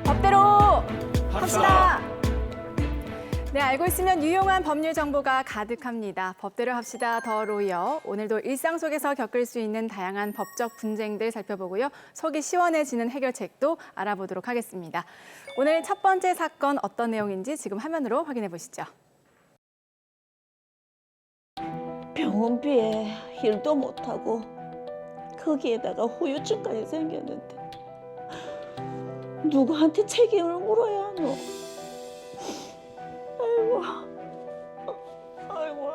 법대로 합시다. 네, 알고 있으면 유용한 법률 정보가 가득합니다. 법대로 합시다 더 로이어. 오늘도 일상 속에서 겪을 수 있는 다양한 법적 분쟁들 살펴보고요. 속이 시원해지는 해결책도 알아보도록 하겠습니다. 오늘 첫 번째 사건 어떤 내용인지 지금 화면으로 확인해 보시죠. 병원비에 일도 못하고 거기에다가 후유증까지 생겼는데 누구한테 책임을 물어야 하노? 아이고, 아이고,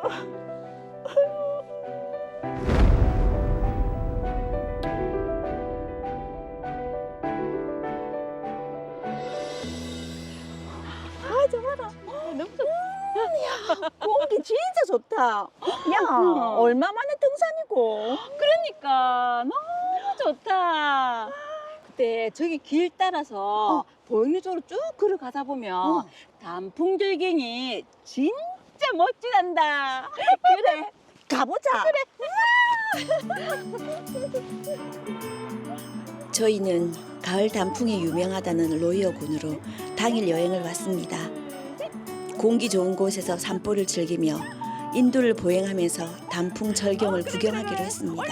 아, 저봐라. 너무 좋다. 야, 공기 진짜 좋다. 야, 얼마 만에 등산이고? 그러니까 너무 좋다. 그때 저기 길 따라서 보행로 쪽으로 쭉 걸어가다 보면 단풍절경이 진짜 멋지단다. 그래, 가보자. 저희는 가을 단풍이 유명하다는 로이어군으로 당일 여행을 왔습니다. 공기 좋은 곳에서 산보를 즐기며 인도를 보행하면서 단풍 절경을 구경하기로 했습니다.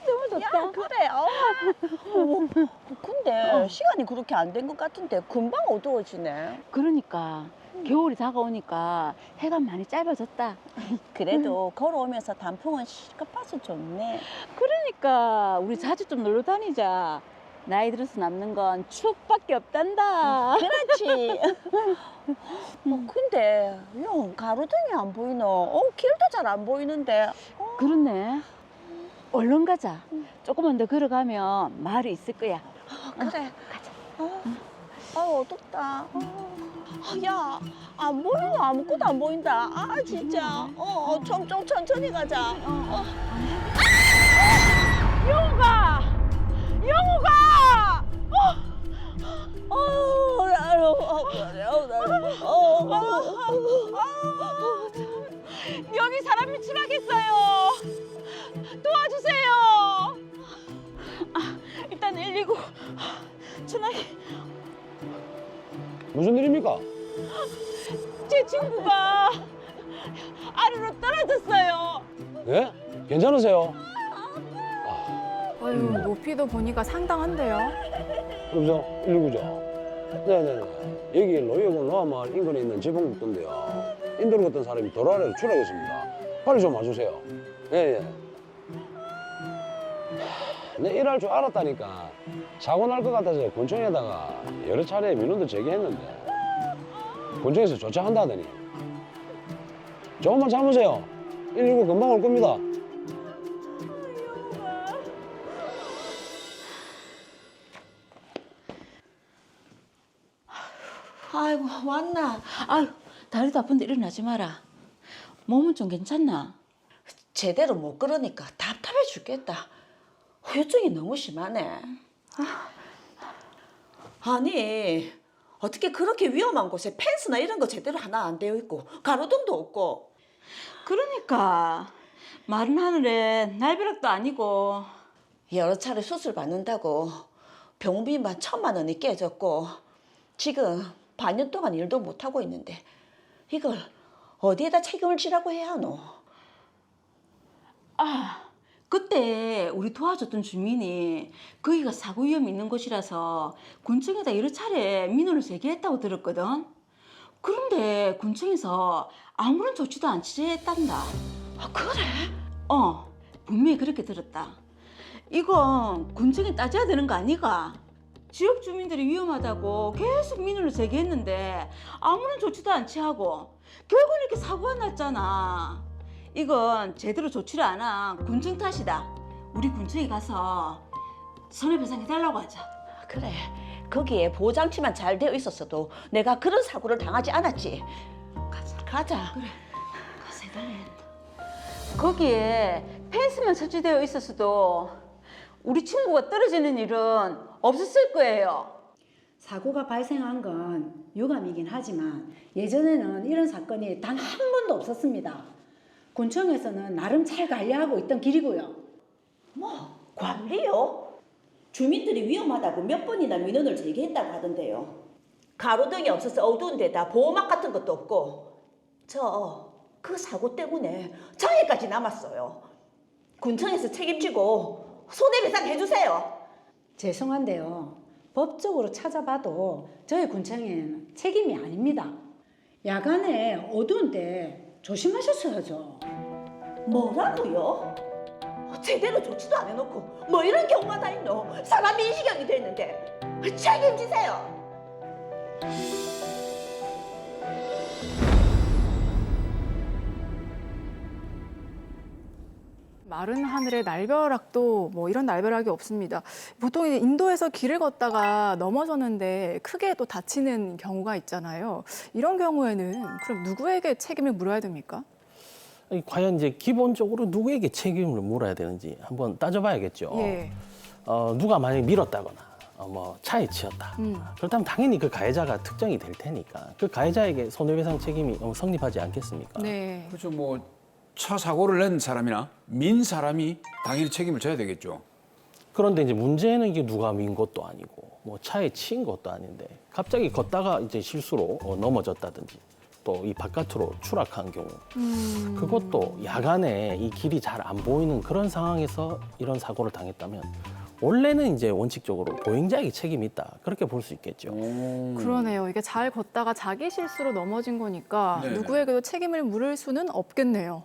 너무 좋다. 야, 그래. 근데 시간이 그렇게 안 된 것 같은데 금방 어두워지네. 그러니까 겨울이 다가오니까 해가 많이 짧아졌다. 그래도 걸어오면서 단풍은 실컷 봐서 좋네. 그러니까 우리 자주 좀 놀러 다니자. 나이 들어서 남는 건 추억밖에 없단다. 그렇지. 근데 영 가로등이 안 보이노. 길도 잘 안 보이는데. 그렇네. 얼른 가자. 조금만 더 걸어가면 마을이 있을 거야. 그래. 가자. 어둡다. 야, 안 보이노. 아무것도 안 보인다. 진짜. 좀 천천히 가자. 영우가! 영우가! 여기 사람이 추락했어요. 도와주세요. 일단 119 전화기. 무슨 일입니까? 제 친구가 아래로 떨어졌어요. 예? 괜찮으세요? 아유, 높이도 보니까 상당한데요. 여보세요? 119죠? 네네네. 여기 로이어군 노아마을 인근에 있는 지붕국도인데요. 인도로 갔던 사람이 도로 아래로 추락했습니다. 빨리 좀 와주세요. 예. 내 일할 줄 알았다니까. 사고 날 것 같아서 군청에다가 여러 차례 민원도 제기했는데 군청에서 조처한다더니. 조금만 참으세요. 119 금방 올 겁니다. 아이고, 왔나? 아유, 다리도 아픈데 일어나지 마라. 몸은 좀 괜찮나? 제대로 못 걸으니까 답답해 죽겠다. 후유증이 너무 심하네. 아니, 어떻게 그렇게 위험한 곳에 펜스나 이런 거 제대로 하나 안 되어 있고 가로등도 없고. 그러니까 마른 하늘에 날벼락도 아니고. 여러 차례 수술 받는다고 병원비만 1,000만 원이 깨졌고 지금 반년 동안 일도 못하고 있는데 이걸 어디에다 책임을 지라고 해야 하노? 그때 우리 도와줬던 주민이 거기가 사고 위험이 있는 곳이라서 군청에다 여러 차례 민원을 제기했다고 들었거든. 그런데 군청에서 아무런 조치도 안 취재했단다. 그래? 분명히 그렇게 들었다. 이건 군청에 따져야 되는 거 아니가? 지역 주민들이 위험하다고 계속 민원을 제기했는데 아무런 조치도 안 취하고 결국 이렇게 사고가 났잖아. 이건 제대로 조치를 안 한 군청 탓이다. 우리 군청에 가서 손해배상해달라고 하자. 그래. 거기에 보호장치만 잘 되어 있었어도 내가 그런 사고를 당하지 않았지. 가자. 그래, 가서 해달래. 거기에 펜스만 설치되어 있었어도 우리 친구가 떨어지는 일은 없었을 거예요. 사고가 발생한 건 유감이긴 하지만 예전에는 이런 사건이 단 한 번도 없었습니다. 군청에서는 나름 잘 관리하고 있던 길이고요. 뭐 관리요? 주민들이 위험하다고 몇 번이나 민원을 제기했다고 하던데요. 가로등이 없어서 어두운 데다 보호막 같은 것도 없고 그 사고 때문에 장애까지 남았어요. 군청에서 책임지고 손해배상 해주세요. 죄송한데요. 법적으로 찾아봐도 저희 군청에는 책임이 아닙니다. 야간에 어두운데 조심하셨어야죠. 뭐라고요? 제대로 조치도 안 해놓고 뭐 이런 경우가 다 있노? 사람이 이 지경이 됐는데 책임지세요. 마른 하늘의 날벼락도 뭐 이런 날벼락이 없습니다. 보통 이제 인도에서 길을 걷다가 넘어졌는데 크게 또 다치는 경우가 있잖아요. 이런 경우에는 그럼 누구에게 책임을 물어야 됩니까? 과연 이제 기본적으로 누구에게 책임을 물어야 되는지 한번 따져봐야겠죠. 예. 누가 만약에 밀었다거나 뭐 차에 치였다. 그렇다면 당연히 그 가해자가 특정이 될 테니까 그 가해자에게 손해배상 책임이 성립하지 않겠습니까? 네. 그렇죠. 뭐 차 사고를 낸 사람이나 민 사람이 당연히 책임을 져야 되겠죠. 그런데 이제 문제는 이게 누가 민 것도 아니고 뭐 차에 치인 것도 아닌데 갑자기 걷다가 이제 실수로 넘어졌다든지 또 이 바깥으로 추락한 경우 그것도 야간에 이 길이 잘 안 보이는 그런 상황에서 이런 사고를 당했다면 원래는 이제 원칙적으로 보행자에게 책임이 있다 그렇게 볼 수 있겠죠. 그러네요. 이게 잘 걷다가 자기 실수로 넘어진 거니까 네네. 누구에게도 책임을 물을 수는 없겠네요.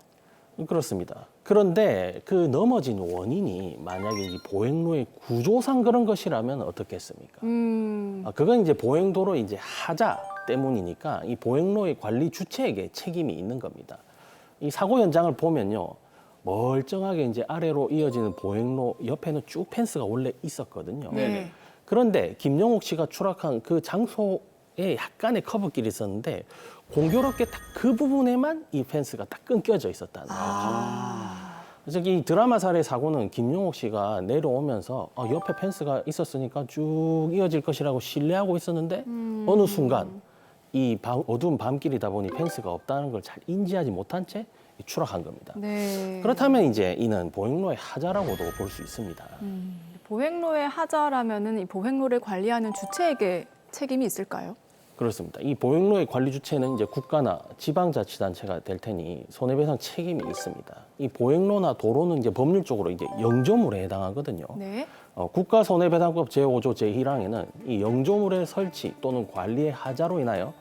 그렇습니다. 그런데 그 넘어진 원인이 만약에 이 보행로의 구조상 그런 것이라면 어떻겠습니까? 그건 이제 보행도로 이제 하자 때문이니까 이 보행로의 관리 주체에게 책임이 있는 겁니다. 이 사고 현장을 보면요. 멀쩡하게 이제 아래로 이어지는 보행로 옆에는 쭉 펜스가 원래 있었거든요. 네. 그런데 김영옥 씨가 추락한 그 장소에 약간의 커브길이 있었는데 공교롭게 딱 그 부분에만 이 펜스가 딱 끊겨져 있었다는 거죠. 그래서 이 드라마 살해 사고는 김용옥 씨가 내려오면서 옆에 펜스가 있었으니까 쭉 이어질 것이라고 신뢰하고 있었는데 어느 순간 이 어두운 밤길이다 보니 펜스가 없다는 걸 잘 인지하지 못한 채 추락한 겁니다. 네. 그렇다면 이제 이는 보행로의 하자라고도 볼 수 있습니다. 보행로의 하자라면은 이 보행로를 관리하는 주체에게 책임이 있을까요? 그렇습니다. 이 보행로의 관리 주체는 이제 국가나 지방자치단체가 될 테니 손해배상 책임이 있습니다. 이 보행로나 도로는 이제 법률적으로 이제 영조물에 해당하거든요. 네. 국가손해배상법 제5조 제1항에는 이 영조물의 설치 또는 관리의 하자로 인하여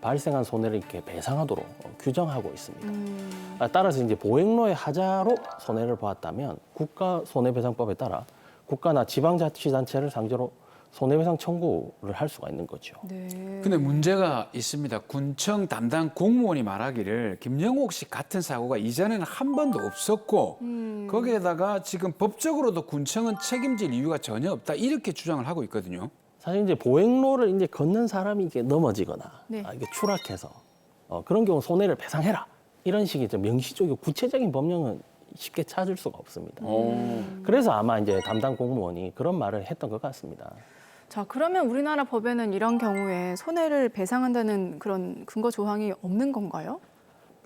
발생한 손해를 이렇게 배상하도록 규정하고 있습니다. 따라서 이제 보행로의 하자로 손해를 보았다면 국가손해배상법에 따라 국가나 지방자치단체를 상대로 손해배상 청구를 할 수가 있는 거죠. 네. 근데 문제가 있습니다. 군청 담당 공무원이 말하기를 김영옥 씨 같은 사고가 이전에는 한 번도 없었고 거기에다가 지금 법적으로도 군청은 책임질 이유가 전혀 없다 이렇게 주장을 하고 있거든요. 사실 이제 보행로를 이제 걷는 사람이 이게 넘어지거나 네. 이게 추락해서 그런 경우 손해를 배상해라 이런 식의 좀 명시적이고 구체적인 법령은 쉽게 찾을 수가 없습니다. 그래서 아마 이제 담당 공무원이 그런 말을 했던 것 같습니다. 자, 그러면 우리나라 법에는 이런 경우에 손해를 배상한다는 그런 근거 조항이 없는 건가요?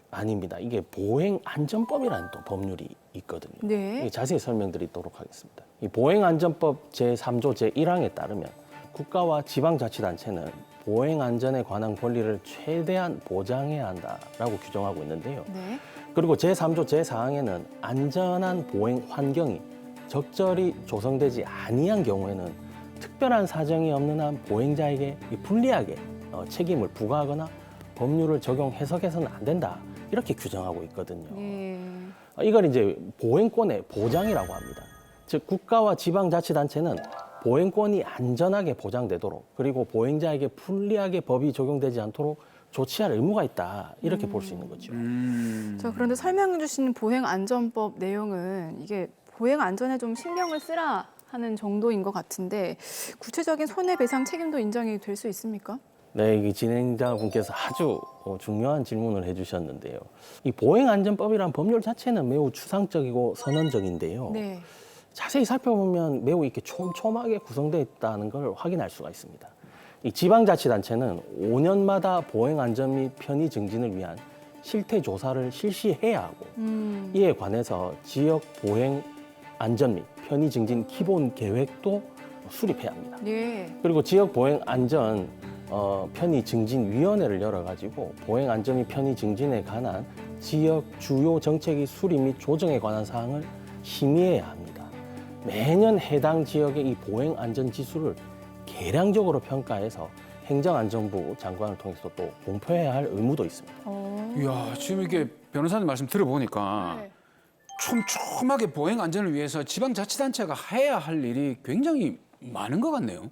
아닙니다. 이게 보행안전법이라는 또 법률이 있거든요. 네. 이게 자세히 설명드리도록 하겠습니다. 이 보행안전법 제3조 제1항에 따르면 국가와 지방자치단체는 보행안전에 관한 권리를 최대한 보장해야 한다라고 규정하고 있는데요. 네. 그리고 제3조 제4항에는 안전한 보행 환경이 적절히 조성되지 아니한 경우에는 특별한 사정이 없는 한 보행자에게 불리하게 책임을 부과하거나 법률을 적용 해석해서는 안 된다 이렇게 규정하고 있거든요. 예. 이걸 이제 보행권의 보장이라고 합니다. 즉 국가와 지방자치단체는 보행권이 안전하게 보장되도록 그리고 보행자에게 불리하게 법이 적용되지 않도록 조치할 의무가 있다 이렇게 볼 수 있는 거죠. 자, 그런데 설명해 주신 보행안전법 내용은 이게 보행 안전에 좀 신경을 쓰라 하는 정도인 것 같은데 구체적인 손해배상 책임도 인정이 될 수 있습니까? 네, 이 진행자분께서 아주 중요한 질문을 해주셨는데요. 이 보행안전법이란 법률 자체는 매우 추상적이고 선언적인데요. 네. 자세히 살펴보면 매우 이렇게 촘촘하게 구성되어 있다는 걸 확인할 수가 있습니다. 이 지방자치단체는 5년마다 보행안전 및 편의 증진을 위한 실태 조사를 실시해야 하고 이에 관해서 지역 보행 안전 및 편의 증진 기본 계획도 수립해야 합니다. 예. 그리고 지역 보행 안전 편의 증진 위원회를 열어가지고 보행 안전 및 편의 증진에 관한 지역 주요 정책의 수립 및 조정에 관한 사항을 심의해야 합니다. 매년 해당 지역의 이 보행 안전 지수를 계량적으로 평가해서 행정안전부 장관을 통해서 또 공표해야 할 의무도 있습니다. 이야, 지금 이게 변호사님 말씀 들어보니까 네. 촘촘하게 보행 안전을 위해서 지방자치단체가 해야 할 일이 굉장히 많은 것 같네요.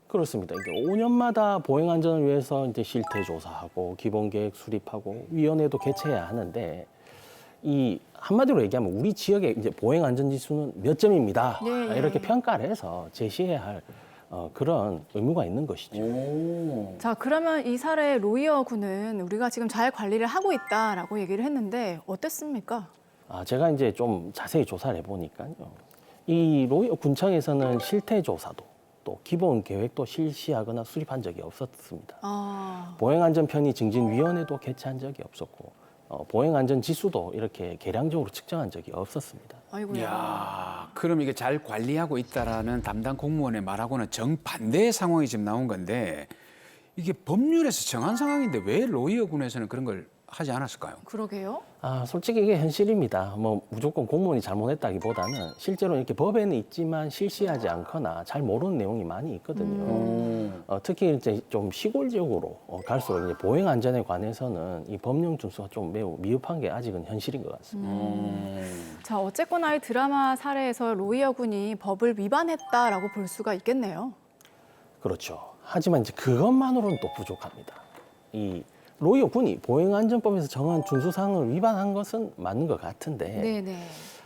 그렇습니다. 이게 5년마다 보행 안전을 위해서 이제 실태 조사하고 기본 계획 수립하고 위원회도 개최해야 하는데 이 한마디로 얘기하면 우리 지역의 이제 보행 안전 지수는 몇 점입니다. 예, 예. 이렇게 평가를 해서 제시해야 할 그런 의무가 있는 것이죠. 자, 그러면 이 사례 로이어 군은 우리가 지금 잘 관리를 하고 있다라고 얘기를 했는데 어땠습니까? 제가 이제 좀 자세히 조사를 해보니까요. 이 로이어 군청에서는 실태 조사도 또 기본 계획도 실시하거나 수립한 적이 없었습니다. 보행안전 편의 증진 위원회도 개최한 적이 없었고 보행안전 지수도 이렇게 계량적으로 측정한 적이 없었습니다. 아이고야. 이야, 그럼 이게 잘 관리하고 있다라는 담당 공무원의 말하고는 정반대의 상황이 지금 나온 건데 이게 법률에서 정한 상황인데 왜 로이어 군에서는 그런 걸 하지 않았을까요? 그러게요. 솔직히 이게 현실입니다. 뭐 무조건 공무원이 잘못했다기보다는 실제로 이렇게 법에는 있지만 실시하지 않거나 잘 모르는 내용이 많이 있거든요. 특히 이제 좀 시골적으로 갈수록 이제 보행 안전에 관해서는 이 법령 준수가 좀 매우 미흡한 게 아직은 현실인 것 같습니다. 자, 어쨌거나 이 드라마 사례에서 로이어 군이 법을 위반했다라고 볼 수가 있겠네요. 그렇죠. 하지만 이제 그것만으로는 또 부족합니다. 이 로이어 군이 보행안전법에서 정한 준수사항을 위반한 것은 맞는 것 같은데 네네.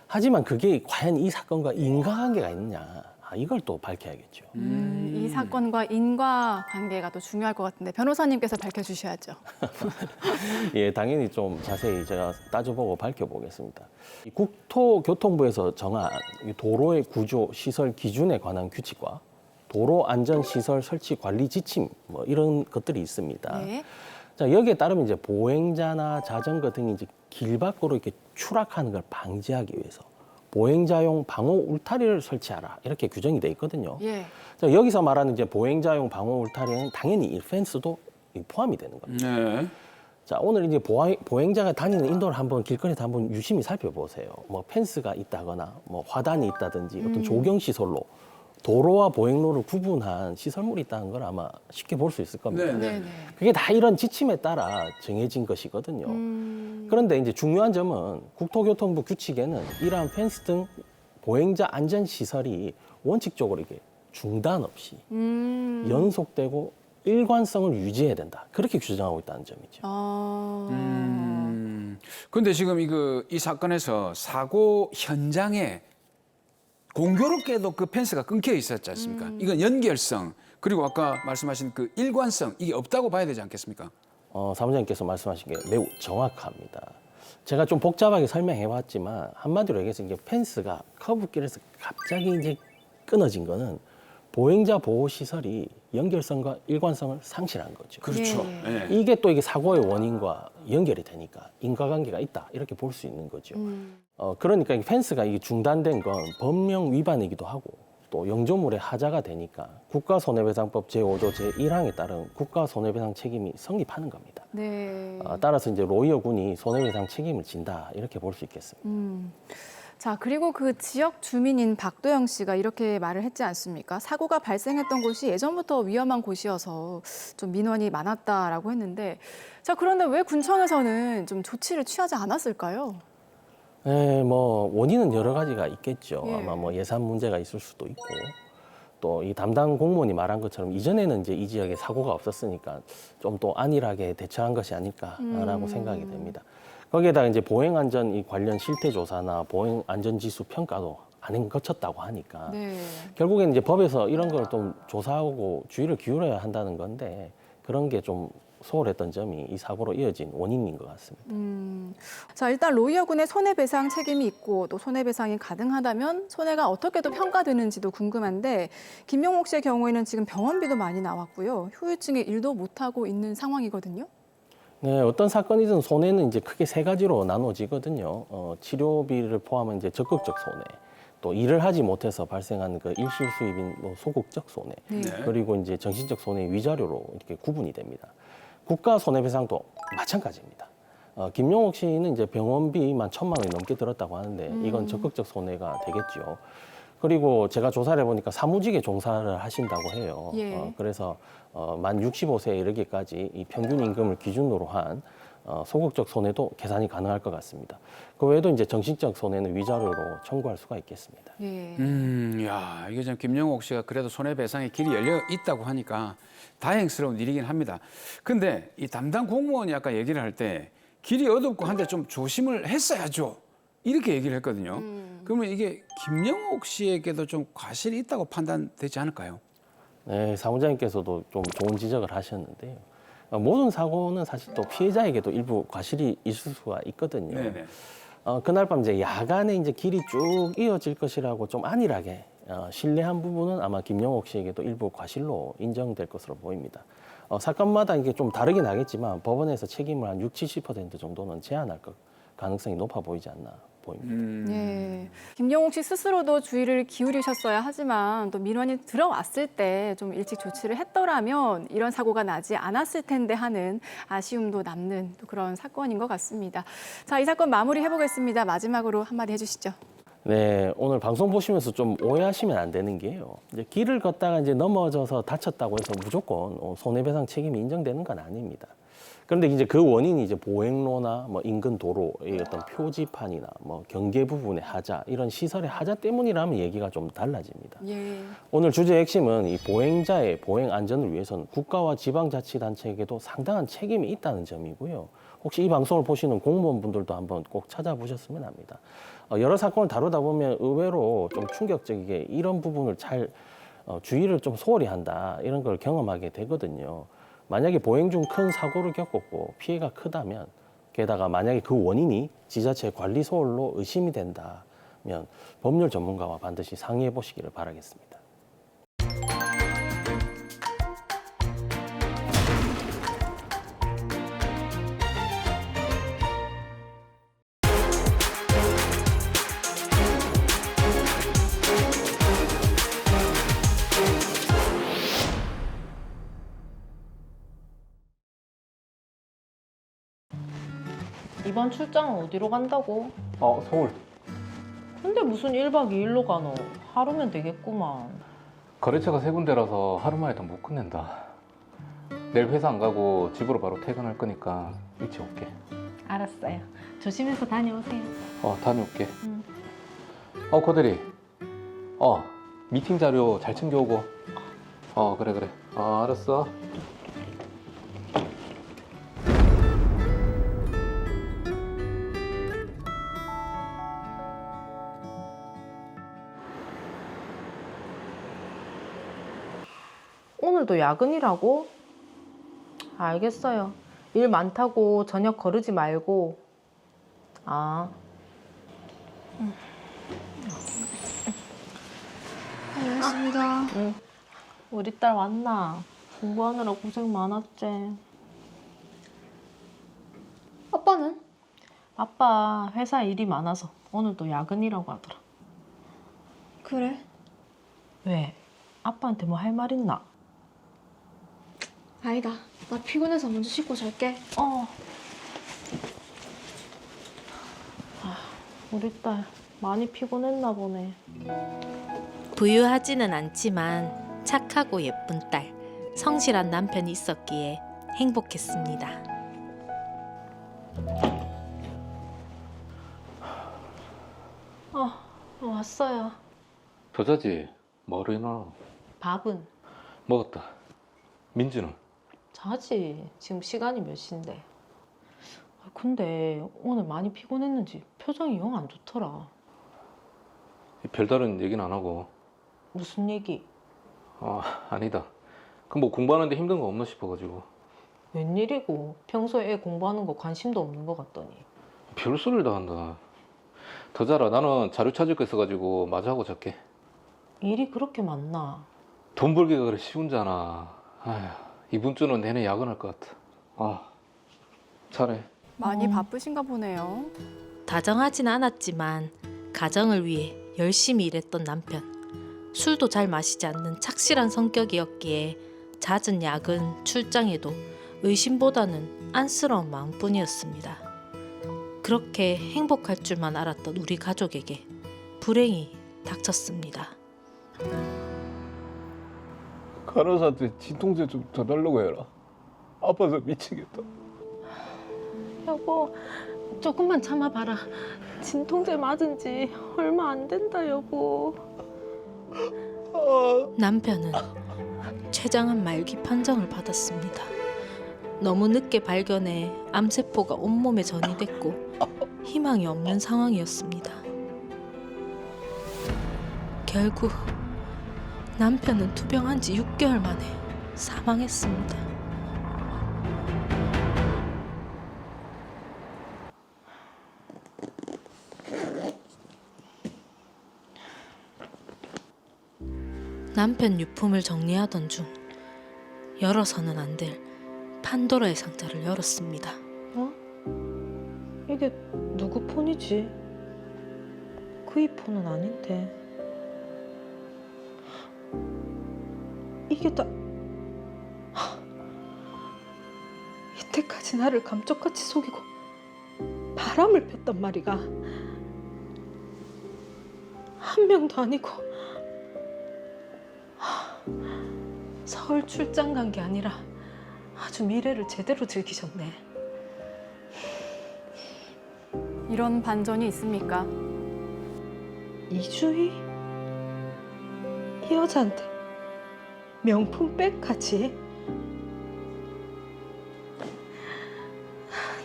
하지만 그게 과연 이 사건과 인과관계가 있느냐 이걸 또 밝혀야겠죠. 이 사건과 인과관계가 또 중요할 것 같은데 변호사님께서 밝혀주셔야죠. 예, 당연히 좀 자세히 제가 따져보고 밝혀보겠습니다. 이 국토교통부에서 정한 이 도로의 구조, 시설 기준에 관한 규칙과 도로안전시설 설치 관리 지침 뭐 이런 것들이 있습니다. 네. 자, 여기에 따르면 이제 보행자나 자전거 등이 이제 길 밖으로 이렇게 추락하는 걸 방지하기 위해서 보행자용 방호 울타리를 설치하라 이렇게 규정이 돼 있거든요. 예. 자, 여기서 말하는 이제 보행자용 방호 울타리는 당연히 이 펜스도 포함이 되는 겁니다. 네. 자, 오늘 이제 보행자가 다니는 인도를 한번 길거리에서 한번 유심히 살펴보세요. 뭐 펜스가 있다거나 뭐 화단이 있다든지 어떤 조경 시설로 도로와 보행로를 구분한 시설물이 있다는 걸 아마 쉽게 볼 수 있을 겁니다. 네. 네네. 그게 다 이런 지침에 따라 정해진 것이거든요. 그런데 이제 중요한 점은 국토교통부 규칙에는 이러한 펜스 등 보행자 안전 시설이 원칙적으로 이게 중단 없이 연속되고 일관성을 유지해야 된다. 그렇게 규정하고 있다는 점이죠. 근데 지금 이 사건에서 사고 현장에 공교롭게도 그 펜스가 끊겨 있었지 않습니까? 이건 연결성 그리고 아까 말씀하신 그 일관성 이게 없다고 봐야 되지 않겠습니까? 사무장님께서 말씀하신 게 매우 정확합니다. 제가 좀 복잡하게 설명해 봤지만 한마디로 얘기해서 이게 펜스가 커브길에서 갑자기 이제 끊어진 거는 보행자 보호 시설이 연결성과 일관성을 상실한 거죠. 그렇죠. 예. 예. 이게 또 이게 사고의 원인과 연결이 되니까 인과관계가 있다 이렇게 볼 수 있는 거죠. 그러니까 이 펜스가 이게 중단된 건 법령 위반이기도 하고 또 영조물의 하자가 되니까 국가손해배상법 제5조 제1항에 따른 국가손해배상 책임이 성립하는 겁니다. 네. 따라서 이제 로이어 군이 손해배상 책임을 진다 이렇게 볼 수 있겠습니다. 자, 그리고 그 지역 주민인 박도영 씨가 이렇게 말을 했지 않습니까? 사고가 발생했던 곳이 예전부터 위험한 곳이어서 좀 민원이 많았다라고 했는데, 자, 그런데 왜 군청에서는 좀 조치를 취하지 않았을까요? 네, 뭐 원인은 여러 가지가 있겠죠. 예. 아마 뭐 예산 문제가 있을 수도 있고 또 이 담당 공무원이 말한 것처럼 이전에는 이제 이 지역에 사고가 없었으니까 좀 또 안일하게 대처한 것이 아닐까라고 생각이 됩니다. 거기에다가 이제 보행안전 이 관련 실태조사나 보행안전지수 평가도 안 거쳤다고 하니까 네. 결국에는 이제 법에서 이런 걸 좀 조사하고 주의를 기울여야 한다는 건데 그런 게 좀 소홀했던 점이 이 사고로 이어진 원인인 것 같습니다. 자, 일단 로이어 군의 손해배상 책임이 있고 또 손해배상이 가능하다면 손해가 어떻게 또 평가되는지도 궁금한데 김명옥 씨의 경우에는 지금 병원비도 많이 나왔고요. 후유증에 일도 못하고 있는 상황이거든요. 네, 어떤 사건이든 손해는 이제 크게 세 가지로 나눠지거든요. 치료비를 포함한 이제 적극적 손해, 또 일을 하지 못해서 발생한 그 일실 수입인 뭐 소극적 손해, 네. 그리고 이제 정신적 손해 위자료로 이렇게 구분이 됩니다. 국가 손해배상도 마찬가지입니다. 김용옥 씨는 이제 병원비만 1,000만 원이 넘게 들었다고 하는데 이건 적극적 손해가 되겠죠. 그리고 제가 조사를 해보니까 사무직에 종사를 하신다고 해요. 예. 그래서 만 65세에 이르기까지 이 평균 임금을 기준으로 한 소극적 손해도 계산이 가능할 것 같습니다. 그 외에도 이제 정신적 손해는 위자료로 청구할 수가 있겠습니다. 예. 야, 이게 참 김영옥 씨가 그래도 손해배상의 길이 열려 있다고 하니까 다행스러운 일이긴 합니다. 근데 이 담당 공무원이 아까 얘기를 할 때 길이 어둡고 한데 좀 조심을 했어야죠. 이렇게 얘기를 했거든요. 그러면 이게 김영옥 씨에게도 좀 과실이 있다고 판단되지 않을까요? 네, 사무장님께서도 좀 좋은 지적을 하셨는데요. 모든 사고는 사실 또 피해자에게도 일부 과실이 있을 수가 있거든요. 네네. 그날 밤 이제 야간에 이제 길이 쭉 이어질 것이라고 좀 안일하게 신뢰한 부분은 아마 김영옥 씨에게도 일부 과실로 인정될 것으로 보입니다. 사건마다 이게 좀 다르긴 하겠지만 법원에서 책임을 한 60~70% 정도는 제한할 가능성이 높아 보이지 않나 보입니다. 예. 김용옥 씨 스스로도 주의를 기울이셨어야 하지만 또 민원이 들어왔을 때 좀 일찍 조치를 했더라면 이런 사고가 나지 않았을 텐데 하는 아쉬움도 남는 또 그런 사건인 것 같습니다. 자, 이 사건 마무리해 보겠습니다. 마지막으로 한마디 해주시죠. 네, 오늘 방송 보시면서 좀 오해하시면 안 되는 게요. 이제 길을 걷다가 이제 넘어져서 다쳤다고 해서 무조건 손해배상 책임이 인정되는 건 아닙니다. 그런데 이제 그 원인이 이제 보행로나 뭐 인근 도로의 어떤 표지판이나 뭐 경계 부분의 하자, 이런 시설의 하자 때문이라면 얘기가 좀 달라집니다. 예. 오늘 주제의 핵심은 이 보행자의 보행 안전을 위해서는 국가와 지방자치단체에게도 상당한 책임이 있다는 점이고요. 혹시 이 방송을 보시는 공무원분들도 한번 꼭 찾아보셨으면 합니다. 여러 사건을 다루다 보면 의외로 좀 충격적이게 이런 부분을 잘 주의를 좀 소홀히 한다, 이런 걸 경험하게 되거든요. 만약에 보행 중 큰 사고를 겪었고 피해가 크다면, 게다가 만약에 그 원인이 지자체 관리 소홀로 의심이 된다면 법률 전문가와 반드시 상의해 보시기를 바라겠습니다. 이번 출장은 어디로 간다고? 서울. 근데 무슨 1박 2일로 가노? 하루면 되겠구만. 거래처가 세 군데라서 하루 만에 더 못 끝낸다. 내일 회사 안 가고 집으로 바로 퇴근할 거니까 일찍 올게. 알았어요. 조심해서 다녀오세요. 다녀올게. 응. 고대리. 미팅 자료 잘 챙겨오고. 그래. 알았어. 오늘도 야근이라고? 알겠어요. 일 많다고 저녁 거르지 말고. 알겠습니다. 응. 우리 딸 왔나? 공부하느라 고생 많았지. 아빠는? 아빠 회사 일이 많아서 오늘도 야근이라고 하더라. 그래. 왜? 아빠한테 뭐 할 말 있나? 아니다. 나 피곤해서 먼저 씻고 잘게. 우리 딸 많이 피곤했나 보네. 부유하지는 않지만 착하고 예쁜 딸, 성실한 남편이 있었기에 행복했습니다. 왔어요. 더 자지? 뭐하러 일어나? 밥은? 먹었다. 민주는? 자지. 지금 시간이 몇 시인데. 근데 오늘 많이 피곤했는지 표정이 영 안 좋더라. 별다른 얘기는 안 하고. 무슨 얘기? 아니다. 그럼 뭐 공부하는데 힘든 거 없나 싶어가지고. 웬일이고 평소에 애 공부하는 거 관심도 없는 것 같더니. 별소리를 다 한다. 더 자라. 나는 자료 찾을 거 있어가지고 마저 하고 잘게. 일이 그렇게 많나? 돈 벌기가 그래 쉬운잖아. 이번 주는 내내 야근할 것 같아. 잘해. 많이 바쁘신가 보네요. 다정하진 않았지만 가정을 위해 열심히 일했던 남편. 술도 잘 마시지 않는 착실한 성격이었기에 잦은 야근, 출장에도 의심보다는 안쓰러운 마음뿐이었습니다. 그렇게 행복할 줄만 알았던 우리 가족에게 불행이 닥쳤습니다. 간호사한테 진통제 좀 더 달라고 해라. 아파서 미치겠다. 여보, 조금만 참아봐라. 진통제 맞은 지 얼마 안 된다, 여보. 남편은 췌장암 말기 판정을 받았습니다. 너무 늦게 발견해 암세포가 온몸에 전이됐고 희망이 없는 상황이었습니다. 결국 남편은 투병한 지 6개월 만에 사망했습니다. 남편 유품을 정리하던 중 열어서는 안 될 판도라의 상자를 열었습니다. 어? 이게 누구 폰이지? 그이 폰은 아닌데. 이게 다 이때까지 나를 감쪽같이 속이고 바람을 폈단 말이가. 한 명도 아니고 서울 출장 간 게 아니라 아주 미래를 제대로 즐기셨네. 이런 반전이 있습니까? 이주희? 이 여자한테 명품 백까지?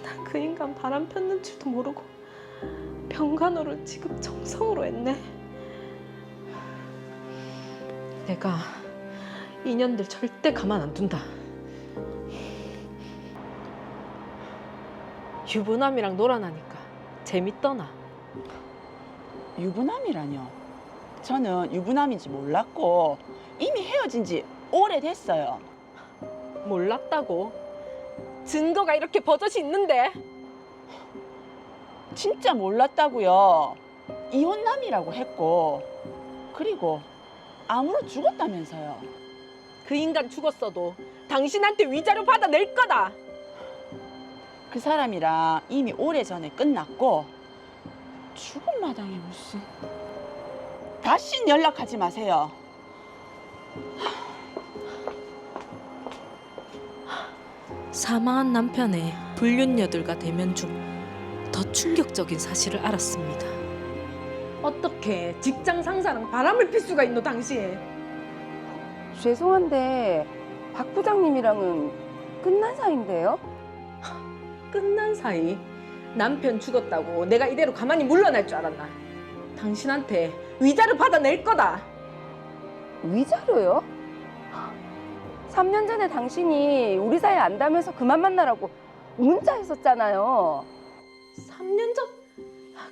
난 그 인간 바람 폈는 줄도 모르고 병간호를 지금 정성으로 했네. 내가 인연들 절대 가만 안 둔다. 유부남이랑 놀아나니까 재밌더나. 유부남이라뇨? 저는 유부남인지 몰랐고 이미 헤어진 지 오래됐어요. 몰랐다고? 증거가 이렇게 버젓이 있는데. 진짜 몰랐다고요. 이혼남이라고 했고 그리고 암으로 죽었다면서요. 그 인간 죽었어도 당신한테 위자료 받아낼 거다. 그 사람이랑 이미 오래전에 끝났고 죽은 마당에 무슨. 다신 연락하지 마세요. 사망한 남편의 불륜녀들과 대면 중 더 충격적인 사실을 알았습니다. 어떻게 직장 상사랑 바람을 필 수가 있노 당신? 죄송한데 박 부장님이랑은 끝난 사이인데요? 끝난 사이? 남편 죽었다고 내가 이대로 가만히 물러날 줄 알았나? 당신한테 위자료 받아낼 거다. 위자료요? 3년 전에 당신이 우리 사이 안다면서 그만 만나라고 문자했었잖아요. 3년 전?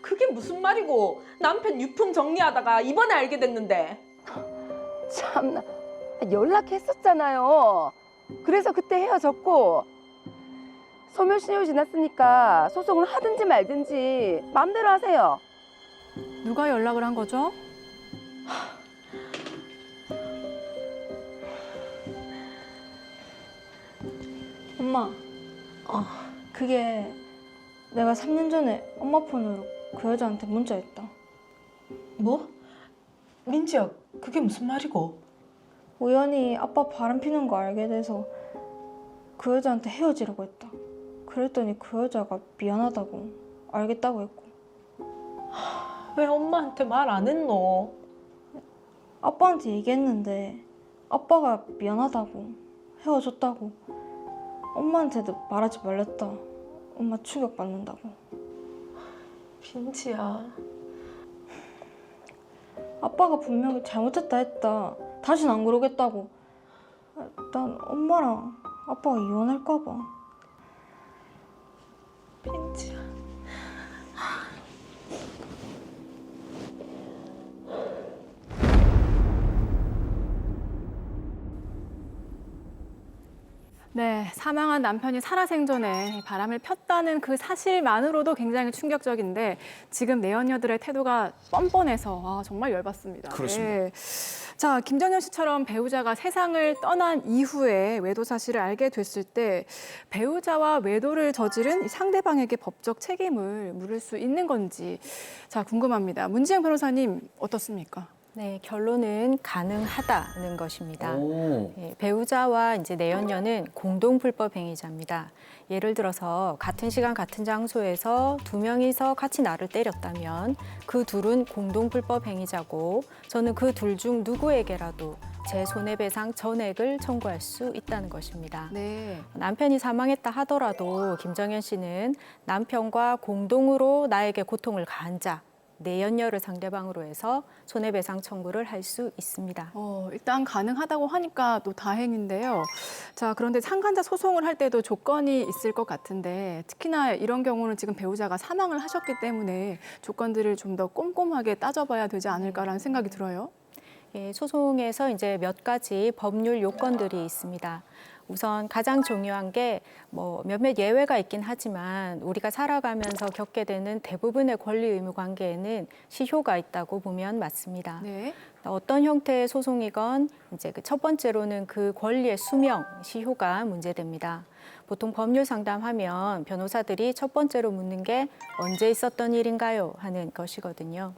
그게 무슨 말이고. 남편 유품 정리하다가 이번에 알게 됐는데. 참나, 연락했었잖아요. 그래서 그때 헤어졌고 소멸시효 지났으니까 소송을 하든지 말든지 마음대로 하세요. 누가 연락을 한 거죠? 엄마, 그게 내가 3년 전에 엄마 폰으로 그 여자한테 문자했다. 뭐? 민지야, 그게 무슨 말이고? 우연히 아빠 바람 피는 거 알게 돼서 그 여자한테 헤어지라고 했다. 그랬더니 그 여자가 미안하다고 알겠다고 했고. 왜 엄마한테 말 안 했노? 아빠한테 얘기했는데 아빠가 미안하다고 헤어졌다고 엄마한테도 말하지 말랬다. 엄마 충격받는다고. 민지야. 아빠가 분명히 잘못했다 했다. 다신 안 그러겠다고. 난 엄마랑 아빠가 이혼할까 봐. 민지야. 네, 사망한 남편이 살아생전에 바람을 폈다는 그 사실만으로도 굉장히 충격적인데 지금 내연녀들의 태도가 뻔뻔해서 정말 열받습니다. 그렇습니다. 네. 자, 김정현 씨처럼 배우자가 세상을 떠난 이후에 외도 사실을 알게 됐을 때 배우자와 외도를 저지른 상대방에게 법적 책임을 물을 수 있는 건지 자, 궁금합니다. 문지영 변호사님 어떻습니까? 네, 결론은 가능하다는 것입니다. 예, 배우자와 이제 내연녀는 공동 불법 행위자입니다. 예를 들어서 같은 시간 같은 장소에서 두 명이서 같이 나를 때렸다면 그 둘은 공동 불법 행위자고 저는 그 둘 중 누구에게라도 제 손해배상 전액을 청구할 수 있다는 것입니다. 네. 남편이 사망했다 하더라도 김정현 씨는 남편과 공동으로 나에게 고통을 가한 자, 내연녀를 상대방으로 해서 손해배상 청구를 할 수 있습니다. 일단 가능하다고 하니까 또 다행인데요. 자, 그런데 상간자 소송을 할 때도 조건이 있을 것 같은데 특히나 이런 경우는 지금 배우자가 사망을 하셨기 때문에 조건들을 좀 더 꼼꼼하게 따져봐야 되지 않을까라는 생각이 들어요. 예, 소송에서 이제 몇 가지 법률 요건들이 있습니다. 우선 가장 중요한 게 뭐 몇몇 예외가 있긴 하지만 우리가 살아가면서 겪게 되는 대부분의 권리 의무 관계에는 시효가 있다고 보면 맞습니다. 네. 어떤 형태의 소송이건 이제 그 첫 번째로는 그 권리의 수명, 시효가 문제됩니다. 보통 법률 상담하면 변호사들이 첫 번째로 묻는 게 언제 있었던 일인가요? 하는 것이거든요.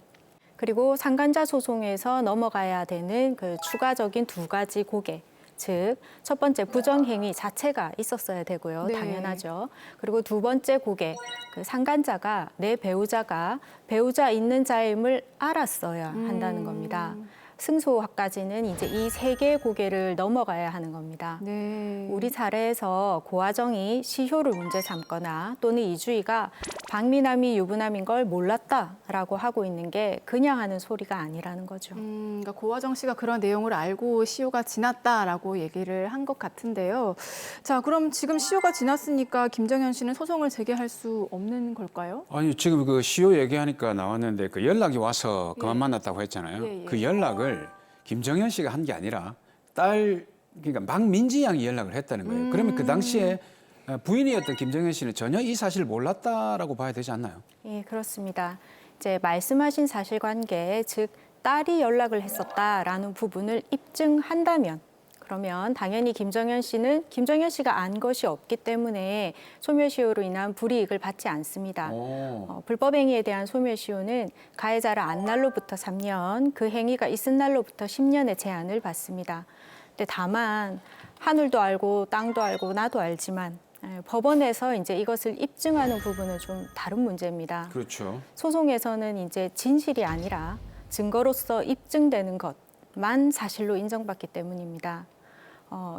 그리고 상간자 소송에서 넘어가야 되는 그 추가적인 두 가지 고개. 즉, 첫 번째 부정행위 자체가 있었어야 되고요. 네. 당연하죠. 그리고 두 번째 고개, 그 상간자가 내 배우자가 배우자 있는 자임을 알았어야 한다는 겁니다. 승소까지는 이제 이 세 개의 고개를 넘어가야 하는 겁니다. 네. 우리 사례에서 고아정이 시효를 문제 삼거나 또는 이주희가 박미남이 유부남인 걸 몰랐다라고 하고 있는 게 그냥 하는 소리가 아니라는 거죠. 그러니까 고화정 씨가 그런 내용을 알고 시효가 지났다라고 얘기를 한 것 같은데요. 자, 그럼 지금 시효가 지났으니까 김정현 씨는 소송을 제기할 수 없는 걸까요? 아니 지금 그 시효 얘기하니까 나왔는데 그 연락이 와서 그만 만났다고 했잖아요. 예, 예. 그 연락을 김정현 씨가 한 게 아니라 딸 그러니까 박민지 양이 연락을 했다는 거예요. 그러면 그 당시에 부인이었던 김정현 씨는 전혀 이 사실을 몰랐다라고 봐야 되지 않나요? 예, 그렇습니다. 이제 말씀하신 사실관계, 즉 딸이 연락을 했었다라는 부분을 입증한다면 그러면 당연히 김정현 씨가 안 것이 없기 때문에 소멸시효로 인한 불이익을 받지 않습니다. 불법행위에 대한 소멸시효는 가해자를 안 날로부터 3년, 그 행위가 있은 날로부터 10년의 제한을 받습니다. 근데 다만 하늘도 알고 땅도 알고 나도 알지만 법원에서 이제 이것을 입증하는 부분은 좀 다른 문제입니다. 그렇죠. 소송에서는 이제 진실이 아니라 증거로서 입증되는 것만 사실로 인정받기 때문입니다.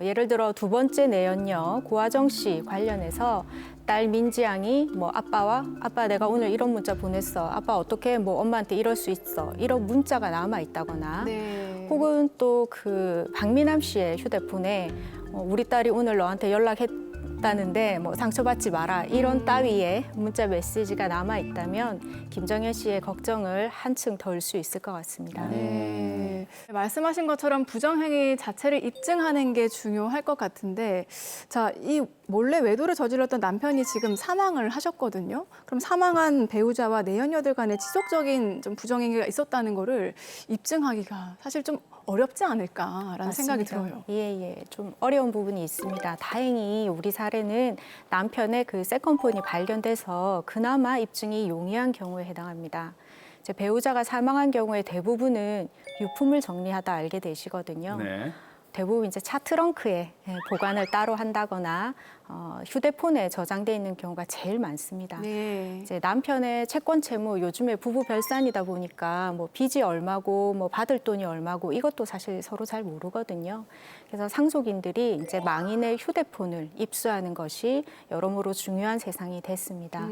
예를 들어 두 번째 내연녀 고아정 씨 관련해서 딸 민지 양이 뭐 아빠 내가 오늘 이런 문자 보냈어. 아빠 어떻게 뭐 엄마한테 이럴 수 있어. 이런 문자가 남아 있다거나 네. 혹은 또 그 박미남 씨의 휴대폰에 우리 딸이 오늘 너한테 연락했다는데 뭐 상처받지 마라 이런 따위의 문자 메시지가 남아 있다면 김정현 씨의 걱정을 한층 덜 수 있을 것 같습니다. 네. 말씀하신 것처럼 부정행위 자체를 입증하는 게 중요할 것 같은데 자, 이 몰래 외도를 저질렀던 남편이 지금 사망을 하셨거든요. 그럼 사망한 배우자와 내연녀들 간에 지속적인 좀 부정행위가 있었다는 거를 입증하기가 사실 좀 어렵지 않을까라는 생각이 들어요. 예, 좀 어려운 부분이 있습니다. 다행히 우리 사례는 남편의 그 세컨폰이 발견돼서 그나마 입증이 용이한 경우에 해당합니다. 이제 배우자가 사망한 경우에 대부분은 유품을 정리하다 알게 되시거든요. 네. 대부분 이제 차 트렁크에 보관을 따로 한다거나 휴대폰에 저장돼 있는 경우가 제일 많습니다. 네. 이제 남편의 채권 채무 요즘에 부부 별산이다 보니까 뭐 빚이 얼마고 뭐 받을 돈이 얼마고 이것도 사실 서로 잘 모르거든요. 그래서 상속인들이 이제 망인의 휴대폰을 입수하는 것이 여러모로 중요한 세상이 됐습니다.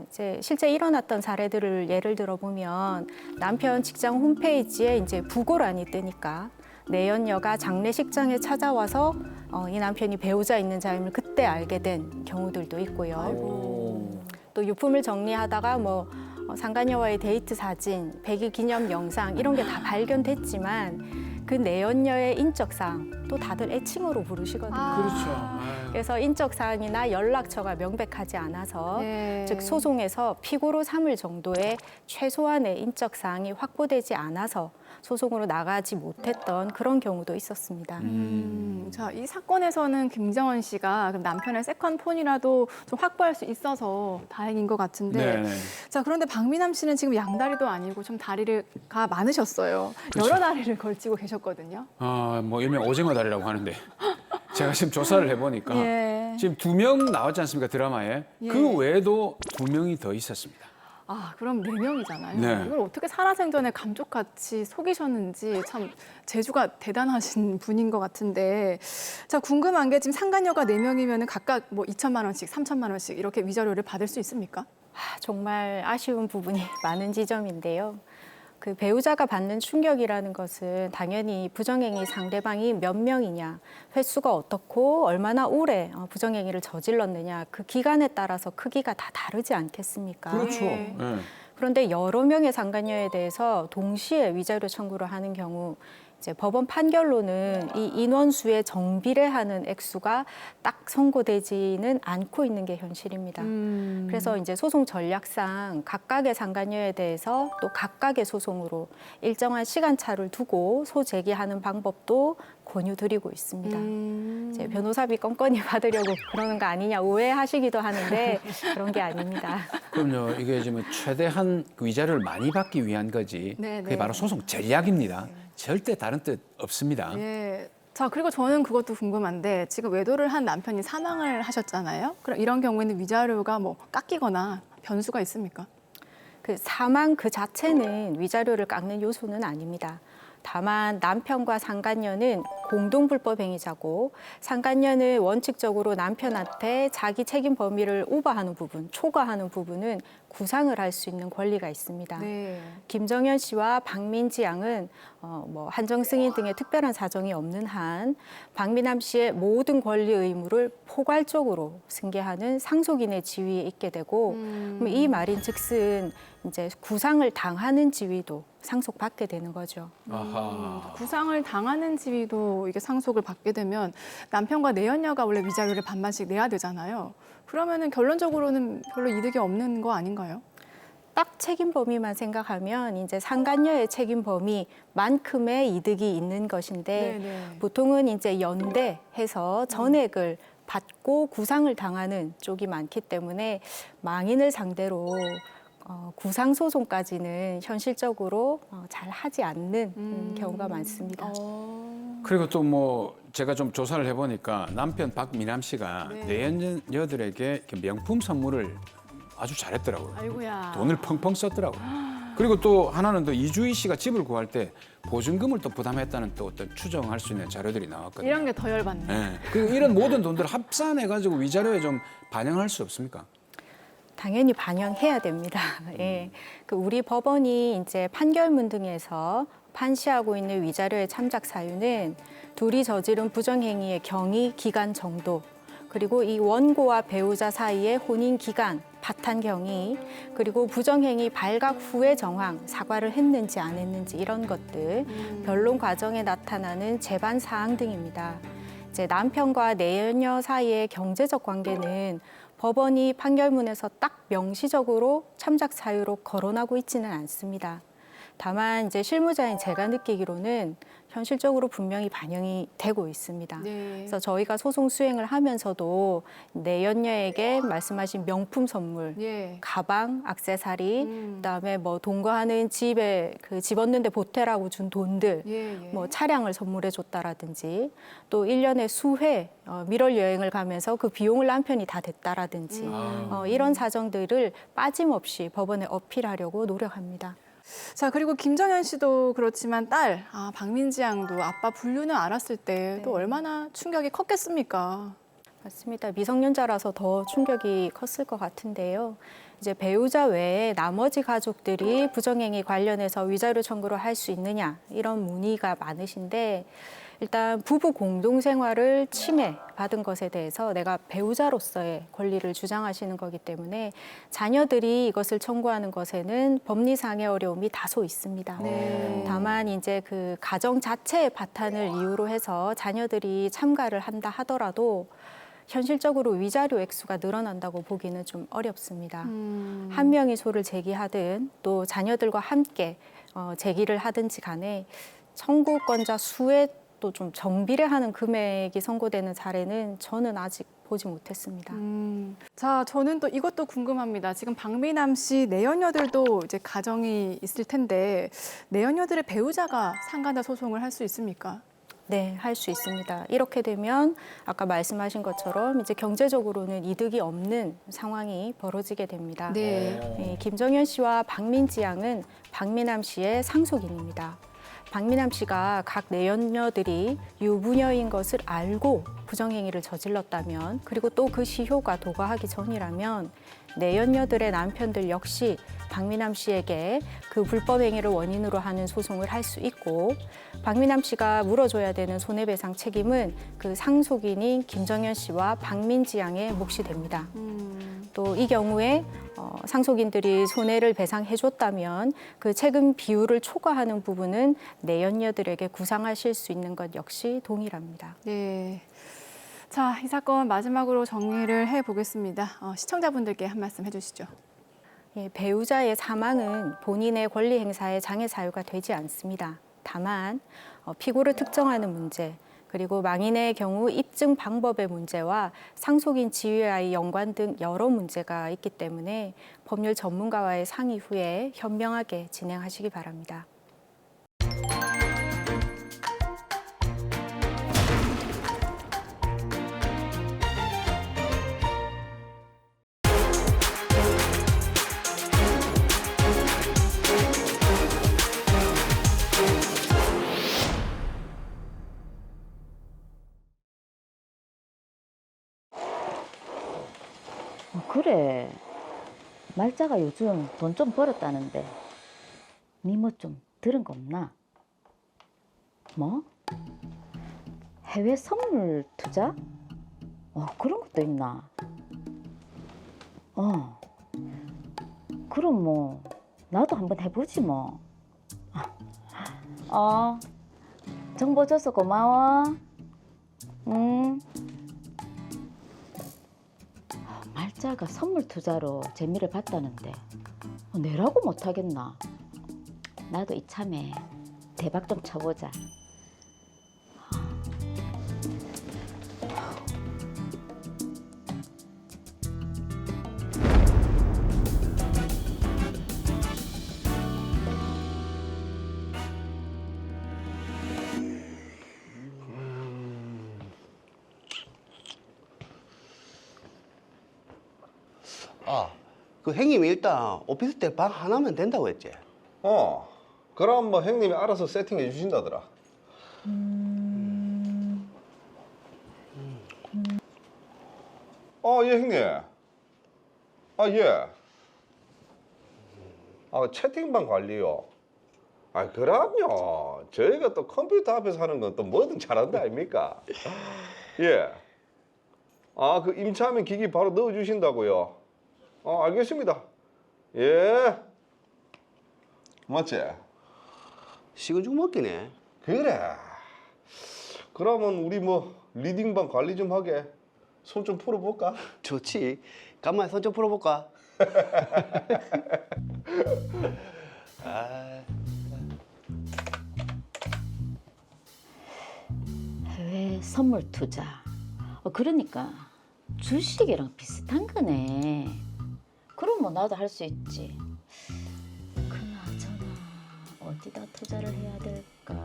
이제 실제 일어났던 사례들을 예를 들어보면 남편 직장 홈페이지에 이제 부고란이 뜨니까 내연녀가 장례식장에 찾아와서 이 남편이 배우자 있는 자임을 그때 알게 된 경우들도 있고요. 또 유품을 정리하다가 뭐 상간녀와의 데이트 사진, 100일 기념 영상 이런 게 다 발견됐지만 그 내연녀의 인적사항 또 다들 애칭으로 부르시거든요. 그렇죠. 그래서 인적사항이나 연락처가 명백하지 않아서 네. 즉 소송에서 피고로 삼을 정도의 최소한의 인적사항이 확보되지 않아서 소송으로 나가지 못했던 그런 경우도 있었습니다. 자, 이 사건에서는 김정은 씨가 그럼 남편의 세컨폰이라도 좀 확보할 수 있어서 다행인 것 같은데, 네. 자, 그런데 박미남 씨는 지금 양다리도 아니고 좀 다리가 많으셨어요. 그렇죠. 여러 다리를 걸치고 계셨거든요. 뭐 일명 오징어 다리라고 하는데 제가 지금 조사를 해보니까 예. 지금 2명 나왔지 않습니까, 드라마에? 예. 그 외에도 2명이 더 있었습니다. 아, 그럼 4명이잖아요. 네. 이걸 어떻게 살아생전에 감쪽같이 속이셨는지 참 재주가 대단하신 분인 것 같은데, 자, 궁금한 게 지금 상간녀가 4명이면 각각 뭐 2천만 원씩, 3천만 원씩 이렇게 위자료를 받을 수 있습니까? 정말 아쉬운 부분이 많은 지점인데요. 그 배우자가 받는 충격이라는 것은 당연히 부정행위 상대방이 몇 명이냐, 횟수가 어떻고 얼마나 오래 부정행위를 저질렀느냐, 그 기간에 따라서 크기가 다 다르지 않겠습니까? 그렇죠. 네. 네. 그런데 여러 명의 상간녀에 대해서 동시에 위자료 청구를 하는 경우 이제 법원 판결로는 이 인원수에 정비례하는 액수가 딱 선고되지는 않고 있는 게 현실입니다. 그래서 이제 소송 전략상 각각의 상간녀에 대해서 또 각각의 소송으로 일정한 시간차를 두고 소제기하는 방법도 권유드리고 있습니다. 이제 변호사비 건건히 받으려고 그러는 거 아니냐 오해하시기도 하는데 그런 게 아닙니다. 그럼요. 이게 지금 최대한 그 위자료를 많이 받기 위한 거지. 네, 그게 네. 바로 소송 전략입니다. 절대 다른 뜻 없습니다. 예. 자, 그리고 저는 그것도 궁금한데 지금 외도를 한 남편이 사망을 하셨잖아요. 그럼 이런 경우에는 위자료가 뭐 깎이거나 변수가 있습니까? 그 사망 그 자체는 위자료를 깎는 요소는 아닙니다. 다만 남편과 상간녀는 공동 불법 행위자고 상간녀는 원칙적으로 남편한테 자기 책임 범위를 오버하는 부분, 초과하는 부분은 구상을 할 수 있는 권리가 있습니다. 네. 김정현 씨와 박민지 양은 뭐 한정 승인 등의 특별한 사정이 없는 한 박미남 씨의 모든 권리 의무를 포괄적으로 승계하는 상속인의 지위에 있게 되고 그럼 이 말인즉슨 이제 구상을 당하는 지위도 상속받게 되는 거죠. 아하. 구상을 당하는 지위도 이게 상속을 받게 되면 남편과 내연녀가 원래 위자료를 반반씩 내야 되잖아요. 그러면은 결론적으로는 별로 이득이 없는 거 아닌가요? 딱 책임 범위만 생각하면 이제 상간녀의 책임 범위만큼의 이득이 있는 것인데 네네. 보통은 이제 연대해서 전액을 받고 구상을 당하는 쪽이 많기 때문에 망인을 상대로 구상 소송까지는 현실적으로 잘 하지 않는 경우가 많습니다. 그리고 또 뭐 제가 좀 조사를 해보니까 남편 박미남 씨가 네. 내연녀들에게 이렇게 명품 선물을 아주 잘했더라고요. 아이고야. 돈을 펑펑 썼더라고요. 그리고 또 하나는 또 이주희 씨가 집을 구할 때 보증금을 또 부담했다는 또 어떤 추정할 수 있는 자료들이 나왔거든요. 이런 게 더 열받네. 네. 그 이런 모든 돈들을 합산해가지고 위자료에 좀 반영할 수 없습니까? 당연히 반영해야 됩니다. 예. 그 우리 법원이 이제 판결문 등에서 판시하고 있는 위자료의 참작 사유는 둘이 저지른 부정행위의 경위, 기간 정도, 그리고 이 원고와 배우자 사이의 혼인 기간, 파탄 경위, 그리고 부정행위 발각 후의 정황, 사과를 했는지 안 했는지 이런 것들, 변론 과정에 나타나는 재반 사항 등입니다. 이제 남편과 내연녀 사이의 경제적 관계는 법원이 판결문에서 딱 명시적으로 참작 사유로 거론하고 있지는 않습니다. 다만 이제 실무자인 제가 느끼기로는 현실적으로 분명히 반영이 되고 있습니다. 네. 그래서 저희가 소송 수행을 하면서도 내연녀에게 말씀하신 명품 선물, 예. 가방, 액세서리, 그다음에 뭐 동거하는 집에 그 집 얻는데 보태라고 준 돈들, 예. 뭐 차량을 선물해 줬다라든지 또 1년에 수회 밀월 여행을 가면서 그 비용을 남편이 다 댔다라든지 이런 사정들을 빠짐없이 법원에 어필하려고 노력합니다. 자, 그리고 김정현 씨도 그렇지만 딸, 박민지 양도 아빠 분류는 알았을 때 또 얼마나 충격이 컸겠습니까? 맞습니다. 미성년자라서 더 충격이 컸을 것 같은데요. 이제 배우자 외에 나머지 가족들이 부정행위 관련해서 위자료 청구를 할 수 있느냐 이런 문의가 많으신데 일단 부부 공동생활을 침해받은 것에 대해서 내가 배우자로서의 권리를 주장하시는 거기 때문에 자녀들이 이것을 청구하는 것에는 법리상의 어려움이 다소 있습니다. 다만 이제 그 가정 자체의 파탄을 이유로 해서 자녀들이 참가를 한다 하더라도 현실적으로 위자료 액수가 늘어난다고 보기는 좀 어렵습니다. 한 명이 소를 제기하든 또 자녀들과 함께 제기를 하든지 간에 청구권자 수에 또 좀 정비례하는 금액이 선고되는 사례는 저는 아직 보지 못했습니다. 자, 저는 또 이것도 궁금합니다. 지금 박미남 씨 내연녀들도 이제 가정이 있을 텐데 내연녀들의 배우자가 상간다 소송을 할 수 있습니까? 네, 할 수 있습니다. 이렇게 되면 아까 말씀하신 것처럼 이제 경제적으로는 이득이 없는 상황이 벌어지게 됩니다. 네. 김정현 씨와 박민지 양은 박미남 씨의 상속인입니다. 박미남 씨가 각 내연녀들이 유부녀인 것을 알고 부정행위를 저질렀다면 그리고 또 그 시효가 도과하기 전이라면 내연녀들의 남편들 역시 박미남 씨에게 그 불법 행위를 원인으로 하는 소송을 할 수 있고 박미남 씨가 물어줘야 되는 손해배상 책임은 그 상속인인 김정현 씨와 박민지 양의 몫이 됩니다. 또 이 경우에 상속인들이 손해를 배상해줬다면 그 책임 비율을 초과하는 부분은 내연녀들에게 구상하실 수 있는 것 역시 동일합니다. 네. 자, 이 사건 마지막으로 정리를 해보겠습니다. 시청자분들께 한 말씀 해주시죠. 예, 배우자의 사망은 본인의 권리 행사에 장애 사유가 되지 않습니다. 다만 피고를 특정하는 문제, 그리고 망인의 경우 입증 방법의 문제와 상속인 지위와의 연관 등 여러 문제가 있기 때문에 법률 전문가와의 상의 후에 현명하게 진행하시기 바랍니다. 그래. 말자가 요즘 돈 좀 벌었다는데 니 뭐 좀 들은 거 없나? 뭐? 해외 선물 투자? 그런 것도 있나? 그럼 뭐 나도 한번 해보지 뭐. 정보 줘서 고마워. 말자가 선물 투자로 재미를 봤다는데 내라고 못하겠나? 나도 이참에 대박 좀 쳐보자. 그 형님이 일단 오피스텔 방 하나면 된다고 했지? 그럼 뭐 형님이 알아서 세팅해 주신다더라. 예, 형님. 예. 채팅방 관리요. 그럼요. 저희가 또 컴퓨터 앞에서 하는 건 또 뭐든 잘한다 아닙니까? 예. 그 임차하면 기기 바로 넣어주신다고요? 알겠습니다. 예. 맞지? 식은 죽 먹기네. 그래. 그러면 우리 뭐 리딩방 관리 좀 하게 손 좀 풀어볼까? 좋지. 간만에 손 좀 풀어볼까? 해외 선물 투자. 그러니까 주식이랑 비슷한 거네. 그럼 뭐 나도 할 수 있지. 그나저나 어디다 투자를 해야 될까?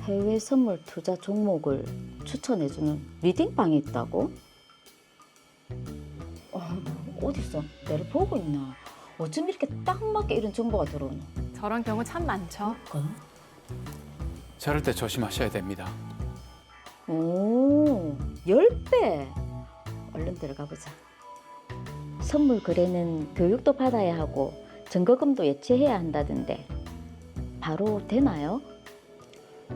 해외 선물 투자 종목을 추천해주는 리딩방이 있다고? 어딨어? 내를 보고 있나? 어쩜 이렇게 딱 맞게 이런 정보가 들어오노? 저런 경우 참 많죠. 저럴 때 조심하셔야 됩니다. 오, 10배. 얼른 들어가 보자. 선물 거래는 교육도 받아야 하고 증거금도 예치해야 한다던데 바로 되나요?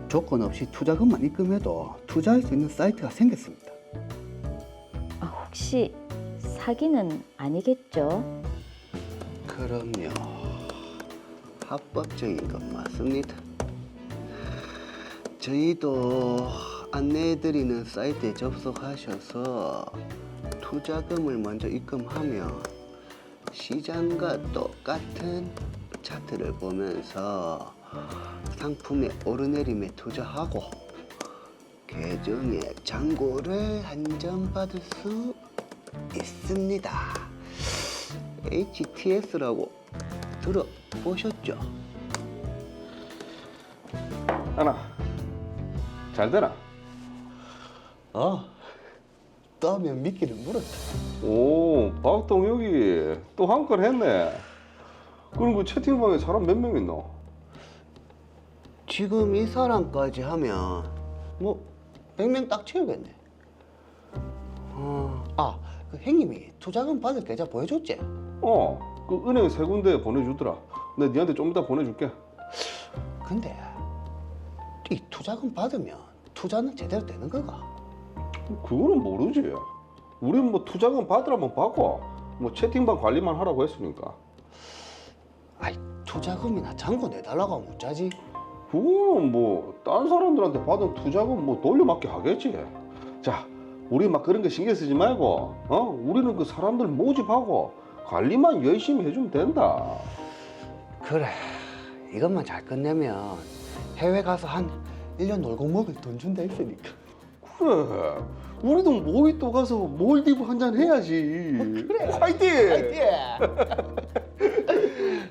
조건 없이 투자금만 입금해도 투자할 수 있는 사이트가 생겼습니다. 혹시 사기는 아니겠죠? 그럼요. 합법적인 건 맞습니다. 저희도 안내해드리는 사이트에 접속하셔서 투자금을 먼저 입금하면 시장과 똑같은 차트를 보면서 상품의 오르내림에 투자하고 계정에 잔고를 한정받을 수 있습니다. HTS라고 들어보셨죠? 하나 잘 되나? 떠면 미끼를 물었다. 오, 박동혁이 또 한 건 했네. 그럼 그 채팅방에 사람 몇 명 있노? 지금 이 사람까지 하면 뭐 100명 딱 채우겠네. 그 형님이 투자금 받을 계좌 보여줬지? 그 은행 세 군데 보내주더라. 내가 니한테 좀 이따 보내줄게. 근데 이 투자금 받으면 투자는 제대로 되는 거가? 그거는 모르지. 우린 뭐 투자금 받으라면 받고 뭐 채팅방 관리만 하라고 했으니까. 투자금이나 잔고 내달라고 하면 어쩌지? 그거는 뭐 딴 사람들한테 받은 투자금 뭐 돌려막기 하겠지. 자, 우리 막 그런 거 신경 쓰지 말고 우리는 그 사람들 모집하고 관리만 열심히 해주면 된다. 그래, 이것만 잘 끝내면 해외 가서 한 1년 놀고 먹을 돈 준다 했으니까. 그래, 우리도 모히또 가서 몰디브 한잔 해야지. 그래. 화이팅!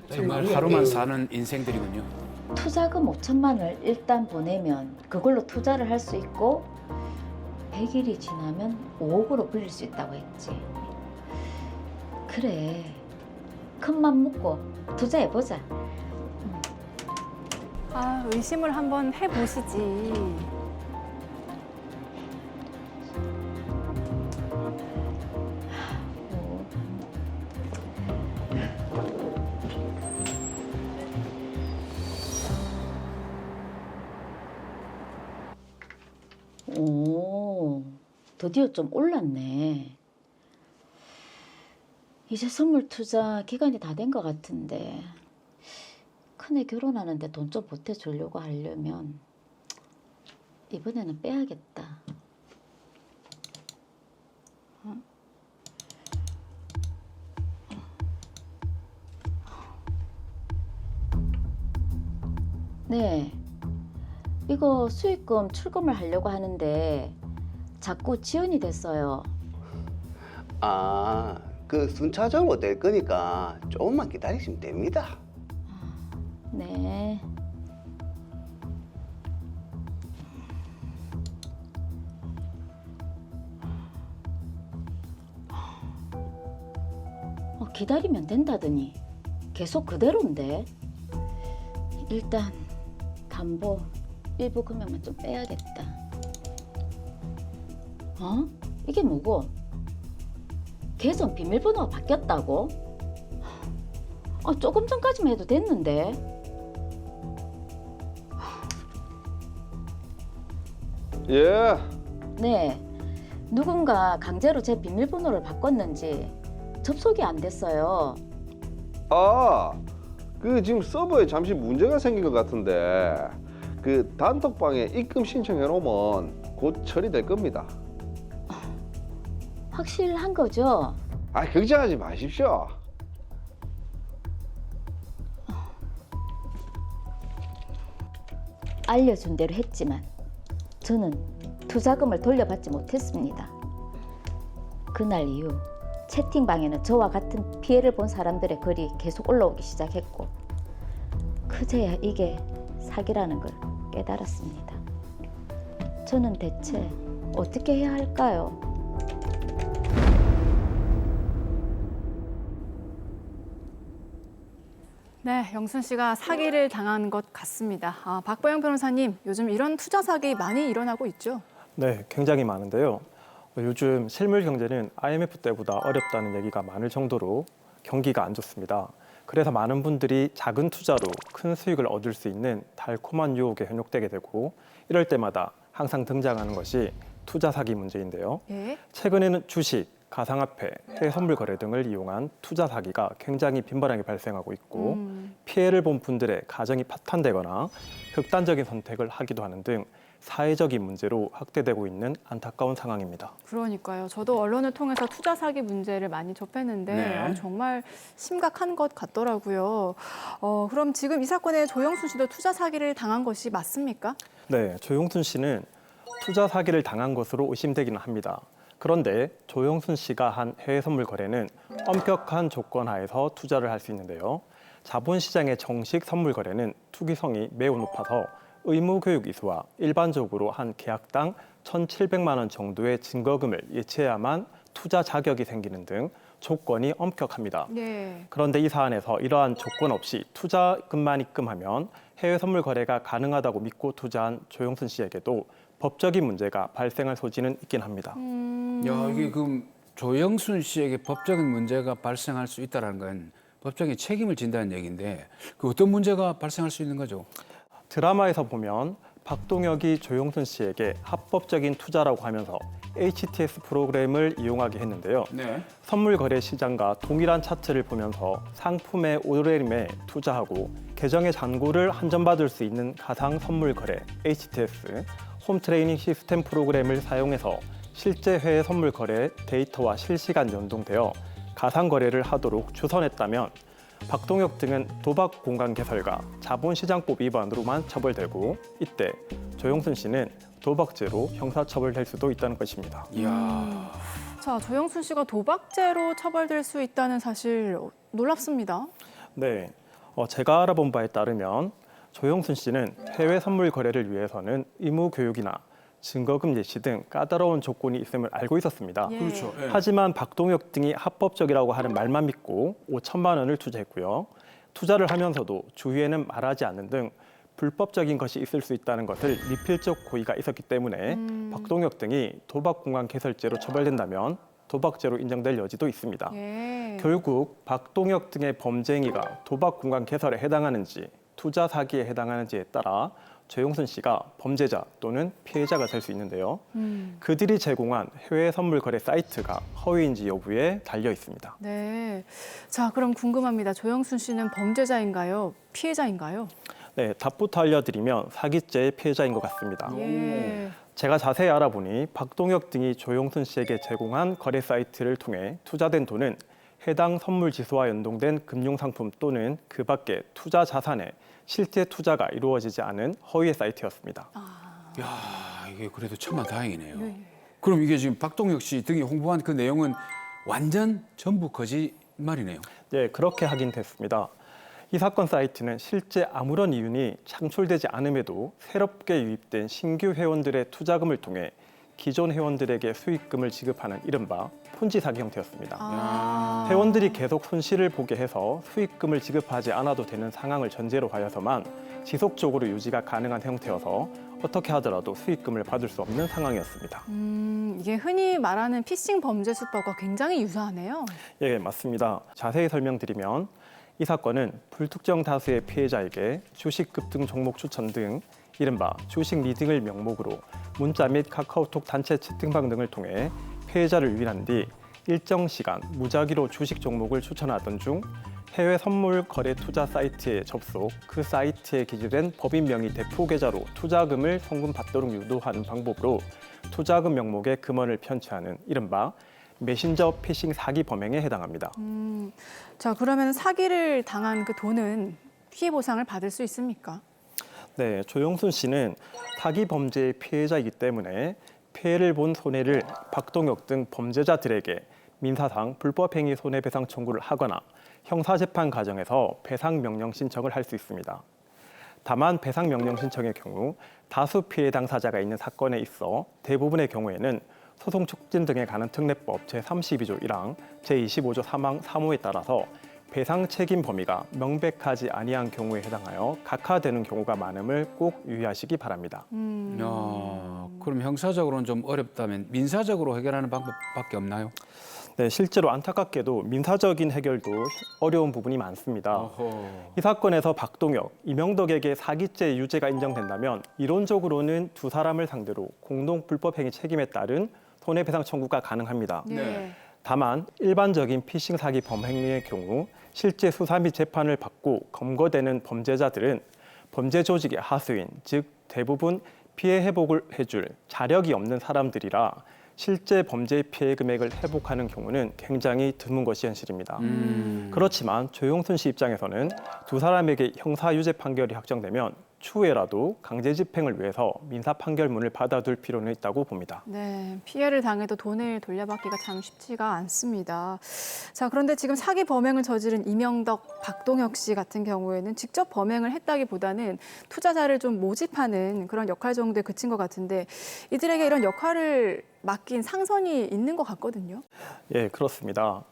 정말 하루만 사는 인생들이군요. 투자금 5천만 원을 일단 보내면 그걸로 투자를 할 수 있고 100일이 지나면 5억으로 불릴 수 있다고 했지. 그래, 큰맘 먹고 투자해보자. 의심을 한번 해보시지. 오, 드디어 좀 올랐네. 이제 선물 투자 기간이 다 된 것 같은데 큰애 결혼하는데 돈 좀 보태주려고 하려면 이번에는 빼야겠다. 네, 이거 수익금 출금을 하려고 하는데 자꾸 지연이 됐어요. 그 순차적으로 될 거니까 조금만 기다리시면 됩니다. 네. 기다리면 된다더니 계속 그대로인데. 일단 담보 일부 금액만 좀 빼야겠다. 이게 뭐고? 계정 비밀번호가 바뀌었다고? 조금 전까지만 해도 됐는데. 예. 네, 누군가 강제로 제 비밀번호를 바꿨는지 접속이 안 됐어요. 그 지금 서버에 잠시 문제가 생긴 것 같은데 그 단톡방에 입금 신청해 놓으면 곧 처리될 겁니다. 확실한 거죠? 걱정하지 마십시오. 알려준 대로 했지만 저는 투자금을 돌려받지 못했습니다. 그날 이후 채팅방에는 저와 같은 피해를 본 사람들의 글이 계속 올라오기 시작했고 그제야 이게 사기라는 걸 깨달았습니다. 저는 대체 어떻게 해야 할까요? 네, 영순 씨가 사기를 당한 것 같습니다. 박보영 변호사님, 요즘 이런 투자 사기 많이 일어나고 있죠? 네, 굉장히 많은데요. 요즘 실물 경제는 IMF 때보다 어렵다는 얘기가 많을 정도로 경기가 안 좋습니다. 그래서 많은 분들이 작은 투자로 큰 수익을 얻을 수 있는 달콤한 유혹에 현혹되게 되고 이럴 때마다 항상 등장하는 것이 투자 사기 문제인데요. 예? 최근에는 주식, 가상화폐, 해외 선물 거래 등을 이용한 투자 사기가 굉장히 빈번하게 발생하고 있고 피해를 본 분들의 가정이 파탄되거나 극단적인 선택을 하기도 하는 등 사회적인 문제로 확대되고 있는 안타까운 상황입니다. 그러니까요. 저도 언론을 통해서 투자 사기 문제를 많이 접했는데 네. 정말 심각한 것 같더라고요. 그럼 지금 이 사건에 조영순 씨도 투자 사기를 당한 것이 맞습니까? 네, 조영순 씨는 투자 사기를 당한 것으로 의심되기는 합니다. 그런데 조영순 씨가 한 해외 선물 거래는 엄격한 조건 하에서 투자를 할 수 있는데요. 자본시장의 정식 선물 거래는 투기성이 매우 높아서 의무교육 이수와 일반적으로 한 계약당 1,700만 원 정도의 증거금을 예치해야만 투자 자격이 생기는 등 조건이 엄격합니다. 네. 그런데 이 사안에서 이러한 조건 없이 투자금만 입금하면 해외 선물 거래가 가능하다고 믿고 투자한 조영순 씨에게도 법적인 문제가 발생할 소지는 있긴 합니다. 야, 이게 그럼 조영순 씨에게 법적인 문제가 발생할 수 있다는 건 법적인 책임을 진다는 얘기인데 그 어떤 문제가 발생할 수 있는 거죠? 드라마에서 보면 박동혁이 조영순 씨에게 합법적인 투자라고 하면서 HTS 프로그램을 이용하게 했는데요. 네. 선물 거래 시장과 동일한 차트를 보면서 상품의 오르림에 투자하고 계정의 잔고를 한전받을 수 있는 가상 선물 거래 HTS 홈 트레이닝 시스템 프로그램을 사용해서 실제 해외 선물 거래 데이터와 실시간 연동되어 가상 거래를 하도록 주선했다면 박동혁 등은 도박 공간 개설과 자본시장법 위반으로만 처벌되고 이때 조영순 씨는 도박죄로 형사처벌될 수도 있다는 것입니다. 자, 조영순 씨가 도박죄로 처벌될 수 있다는 사실 놀랍습니다. 네, 제가 알아본 바에 따르면 조영순 씨는 해외 선물 거래를 위해서는 의무 교육이나 증거금 예시 등 까다로운 조건이 있음을 알고 있었습니다. 예. 그렇죠. 예. 하지만 박동혁 등이 합법적이라고 하는 말만 믿고 5천만 원을 투자했고요. 투자를 하면서도 주위에는 말하지 않는 등 불법적인 것이 있을 수 있다는 것을 미필적 고의가 있었기 때문에 박동혁 등이 도박 공간 개설죄로 처벌된다면 도박죄로 인정될 여지도 있습니다. 예. 결국 박동혁 등의 범죄 행위가 도박 공간 개설에 해당하는지 투자 사기에 해당하는지에 따라 조영순 씨가 범죄자 또는 피해자가 될 수 있는데요. 그들이 제공한 해외 선물 거래 사이트가 허위인지 여부에 달려 있습니다. 네. 자, 그럼 궁금합니다. 조영순 씨는 범죄자인가요? 피해자인가요? 네, 답부터 알려드리면 사기죄의 피해자인 것 같습니다. 예. 제가 자세히 알아보니 박동혁 등이 조영순 씨에게 제공한 거래 사이트를 통해 투자된 돈은 해당 선물 지수와 연동된 금융상품 또는 그 밖의 투자 자산에 실제 투자가 이루어지지 않은 허위의 사이트였습니다. 야, 이게 그래도 천만다행이네요. 그럼 이게 지금 박동혁 씨 등이 홍보한 그 내용은 완전 전부 거짓말이네요. 네, 그렇게 하긴 됐습니다. 이 사건 사이트는 실제 아무런 이윤이 창출되지 않음에도 새롭게 유입된 신규 회원들의 투자금을 통해 기존 회원들에게 수익금을 지급하는 이른바 폰지 사기 형태였습니다. 회원들이 계속 손실을 보게 해서 수익금을 지급하지 않아도 되는 상황을 전제로 하여서만 지속적으로 유지가 가능한 형태여서 어떻게 하더라도 수익금을 받을 수 없는 상황이었습니다. 이게 흔히 말하는 피싱 범죄 수법과 굉장히 유사하네요. 예, 맞습니다. 자세히 설명드리면 이 사건은 불특정 다수의 피해자에게 주식 급등 종목 추천 등 이른바 주식 리딩을 명목으로 문자 및 카카오톡 단체 채팅방 등을 통해 피해자를 유인한 뒤 일정 시간 무작위로 주식 종목을 추천하던 중 해외 선물 거래 투자 사이트에 접속, 그 사이트에 기재된 법인 명의 대표 계좌로 투자금을 송금받도록 유도하는 방법으로 투자금 명목에 금원을 편취하는 이른바 메신저 피싱 사기 범행에 해당합니다. 자, 그러면 사기를 당한 그 돈은 피해 보상을 받을 수 있습니까? 네, 조영순 씨는 사기 범죄의 피해자이기 때문에 피해를 본 손해를 박동혁 등 범죄자들에게 민사상 불법행위 손해배상 청구를 하거나 형사재판 과정에서 배상명령 신청을 할 수 있습니다. 다만 배상명령 신청의 경우 다수 피해 당사자가 있는 사건에 있어 대부분의 경우에는 소송 촉진 등에 관한 특례법 제32조 1항, 제25조 3항 3호에 따라서 배상 책임 범위가 명백하지 아니한 경우에 해당하여 각하되는 경우가 많음을 꼭 유의하시기 바랍니다. 그럼 형사적으로는 좀 어렵다면 민사적으로 해결하는 방법밖에 없나요? 네, 실제로 안타깝게도 민사적인 해결도 어려운 부분이 많습니다. 이 사건에서 박동혁, 이명덕에게 사기죄 유죄가 인정된다면 이론적으로는 두 사람을 상대로 공동 불법행위 책임에 따른 손해배상 청구가 가능합니다. 네. 다만 일반적인 피싱 사기 범행의 경우 실제 수사 및 재판을 받고 검거되는 범죄자들은 범죄 조직의 하수인, 즉 대부분 피해 회복을 해줄 자력이 없는 사람들이라 실제 범죄 피해 금액을 회복하는 경우는 굉장히 드문 것이 현실입니다. 그렇지만 조용순 씨 입장에서는 두 사람에게 형사 유죄 판결이 확정되면 추후에라도 강제 집행을 위해서 민사 판결문을 받아둘 필요는 있다고 봅니다. 네, 피해를 당해도 돈을 돌려받기가 참 쉽지가 않습니다. 자, 그런데 지금 사기 범행을 저지른 이명덕, 박동혁 씨 같은 경우에는 직접 범행을 했다기보다는 투자자를 좀 모집하는 그런 역할 정도에 그친 것 같은데 이들에게 이런 역할을 맡긴 상선이 있는 것 같거든요. 예, 그렇습니다.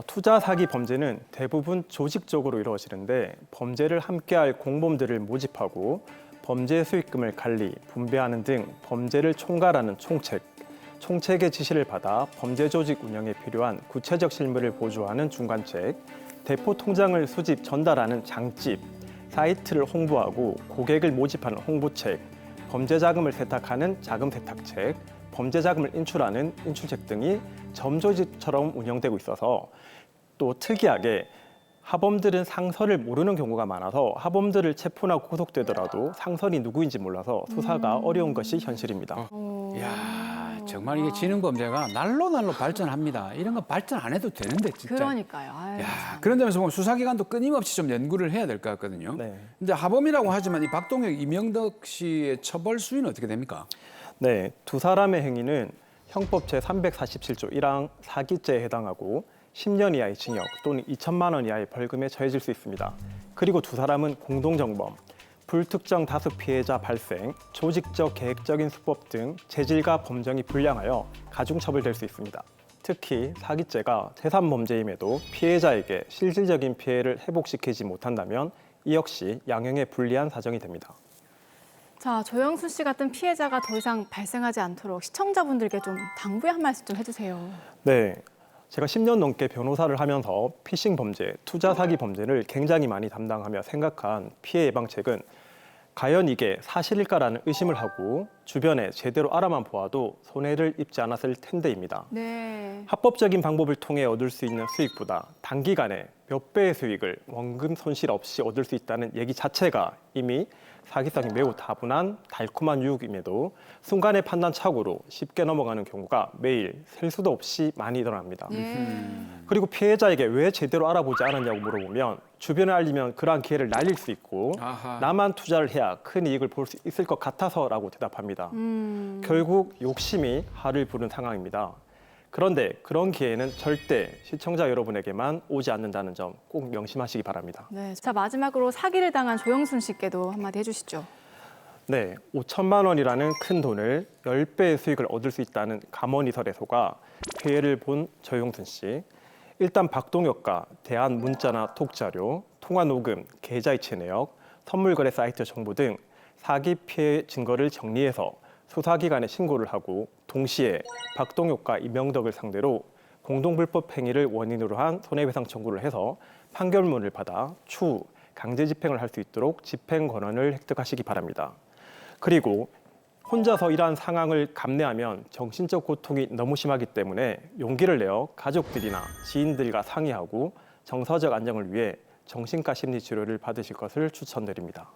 투자 사기 범죄는 대부분 조직적으로 이루어지는데 범죄를 함께할 공범들을 모집하고 범죄 수익금을 관리, 분배하는 등 범죄를 총괄하는 총책의 지시를 받아 범죄 조직 운영에 필요한 구체적 실무를 보조하는 중간책, 대포 통장을 수집, 전달하는 장집, 사이트를 홍보하고 고객을 모집하는 홍보책, 범죄 자금을 세탁하는 자금 세탁책, 범죄 자금을 인출하는 인출책 등이 점조직처럼 운영되고 있어서 또 특이하게 하범들은 상선을 모르는 경우가 많아서 하범들을 체포나 구속되더라도 상선이 누구인지 몰라서 수사가 어려운 것이 현실입니다. 이야, 정말 이게 지능 범죄가 날로 발전합니다. 이런 거 발전 안 해도 되는데 진짜. 그러니까요. 아유, 야, 그런 점에서 보면 수사기관도 끊임없이 좀 연구를 해야 될 것 같거든요. 네. 근데 하범이라고 하지만 이 박동혁, 이명덕 씨의 처벌 수위는 어떻게 됩니까? 네, 두 사람의 행위는 형법 제347조 1항 사기죄에 해당하고 10년 이하의 징역 또는 2천만 원 이하의 벌금에 처해질 수 있습니다. 그리고 두 사람은 공동정범, 불특정 다수 피해자 발생, 조직적 계획적인 수법 등 재질과 범정이 불량하여 가중처벌될 수 있습니다. 특히 사기죄가 제3범죄임에도 피해자에게 실질적인 피해를 회복시키지 못한다면 이 역시 양형에 불리한 사정이 됩니다. 자, 조영순 씨 같은 피해자가 더 이상 발생하지 않도록 시청자분들께 좀 당부의 한 말씀 좀 해주세요. 네, 제가 10년 넘게 변호사를 하면서 피싱 범죄, 투자 사기 범죄를 굉장히 많이 담당하며 생각한 피해 예방책은 과연 이게 사실일까라는 의심을 하고 주변에 제대로 알아만 보아도 손해를 입지 않았을 텐데입니다. 네. 합법적인 방법을 통해 얻을 수 있는 수익보다 단기간에 몇 배의 수익을 원금 손실 없이 얻을 수 있다는 얘기 자체가 이미 사기성이 매우 다분한 달콤한 유혹임에도 순간의 판단착오로 쉽게 넘어가는 경우가 매일 셀 수도 없이 많이 일어납니다. 그리고 피해자에게 왜 제대로 알아보지 않았냐고 물어보면 주변에 알리면 그러한 기회를 날릴 수 있고 나만 투자를 해야 큰 이익을 볼 수 있을 것 같아서라고 대답합니다. 결국 욕심이 화를 부른 상황입니다. 그런데 그런 기회는 절대 시청자 여러분에게만 오지 않는다는 점 꼭 명심하시기 바랍니다. 네. 자, 마지막으로 사기를 당한 조영순 씨께도 한마디 해주시죠. 네, 5천만 원이라는 큰 돈을 10배의 수익을 얻을 수 있다는 감언이설에 속아 피해를 본 조영순 씨. 일단 박동혁과 대한 문자나 톡자료, 통화 녹음, 계좌이체 내역, 선물 거래 사이트 정보 등 사기 피해 증거를 정리해서 수사기관에 신고를 하고 동시에 박동혁과 이명덕을 상대로 공동불법 행위를 원인으로 한 손해배상 청구를 해서 판결문을 받아 추후 강제 집행을 할 수 있도록 집행 권한을 획득하시기 바랍니다. 그리고 혼자서 이러한 상황을 감내하면 정신적 고통이 너무 심하기 때문에 용기를 내어 가족들이나 지인들과 상의하고 정서적 안정을 위해 정신과 심리 치료를 받으실 것을 추천드립니다.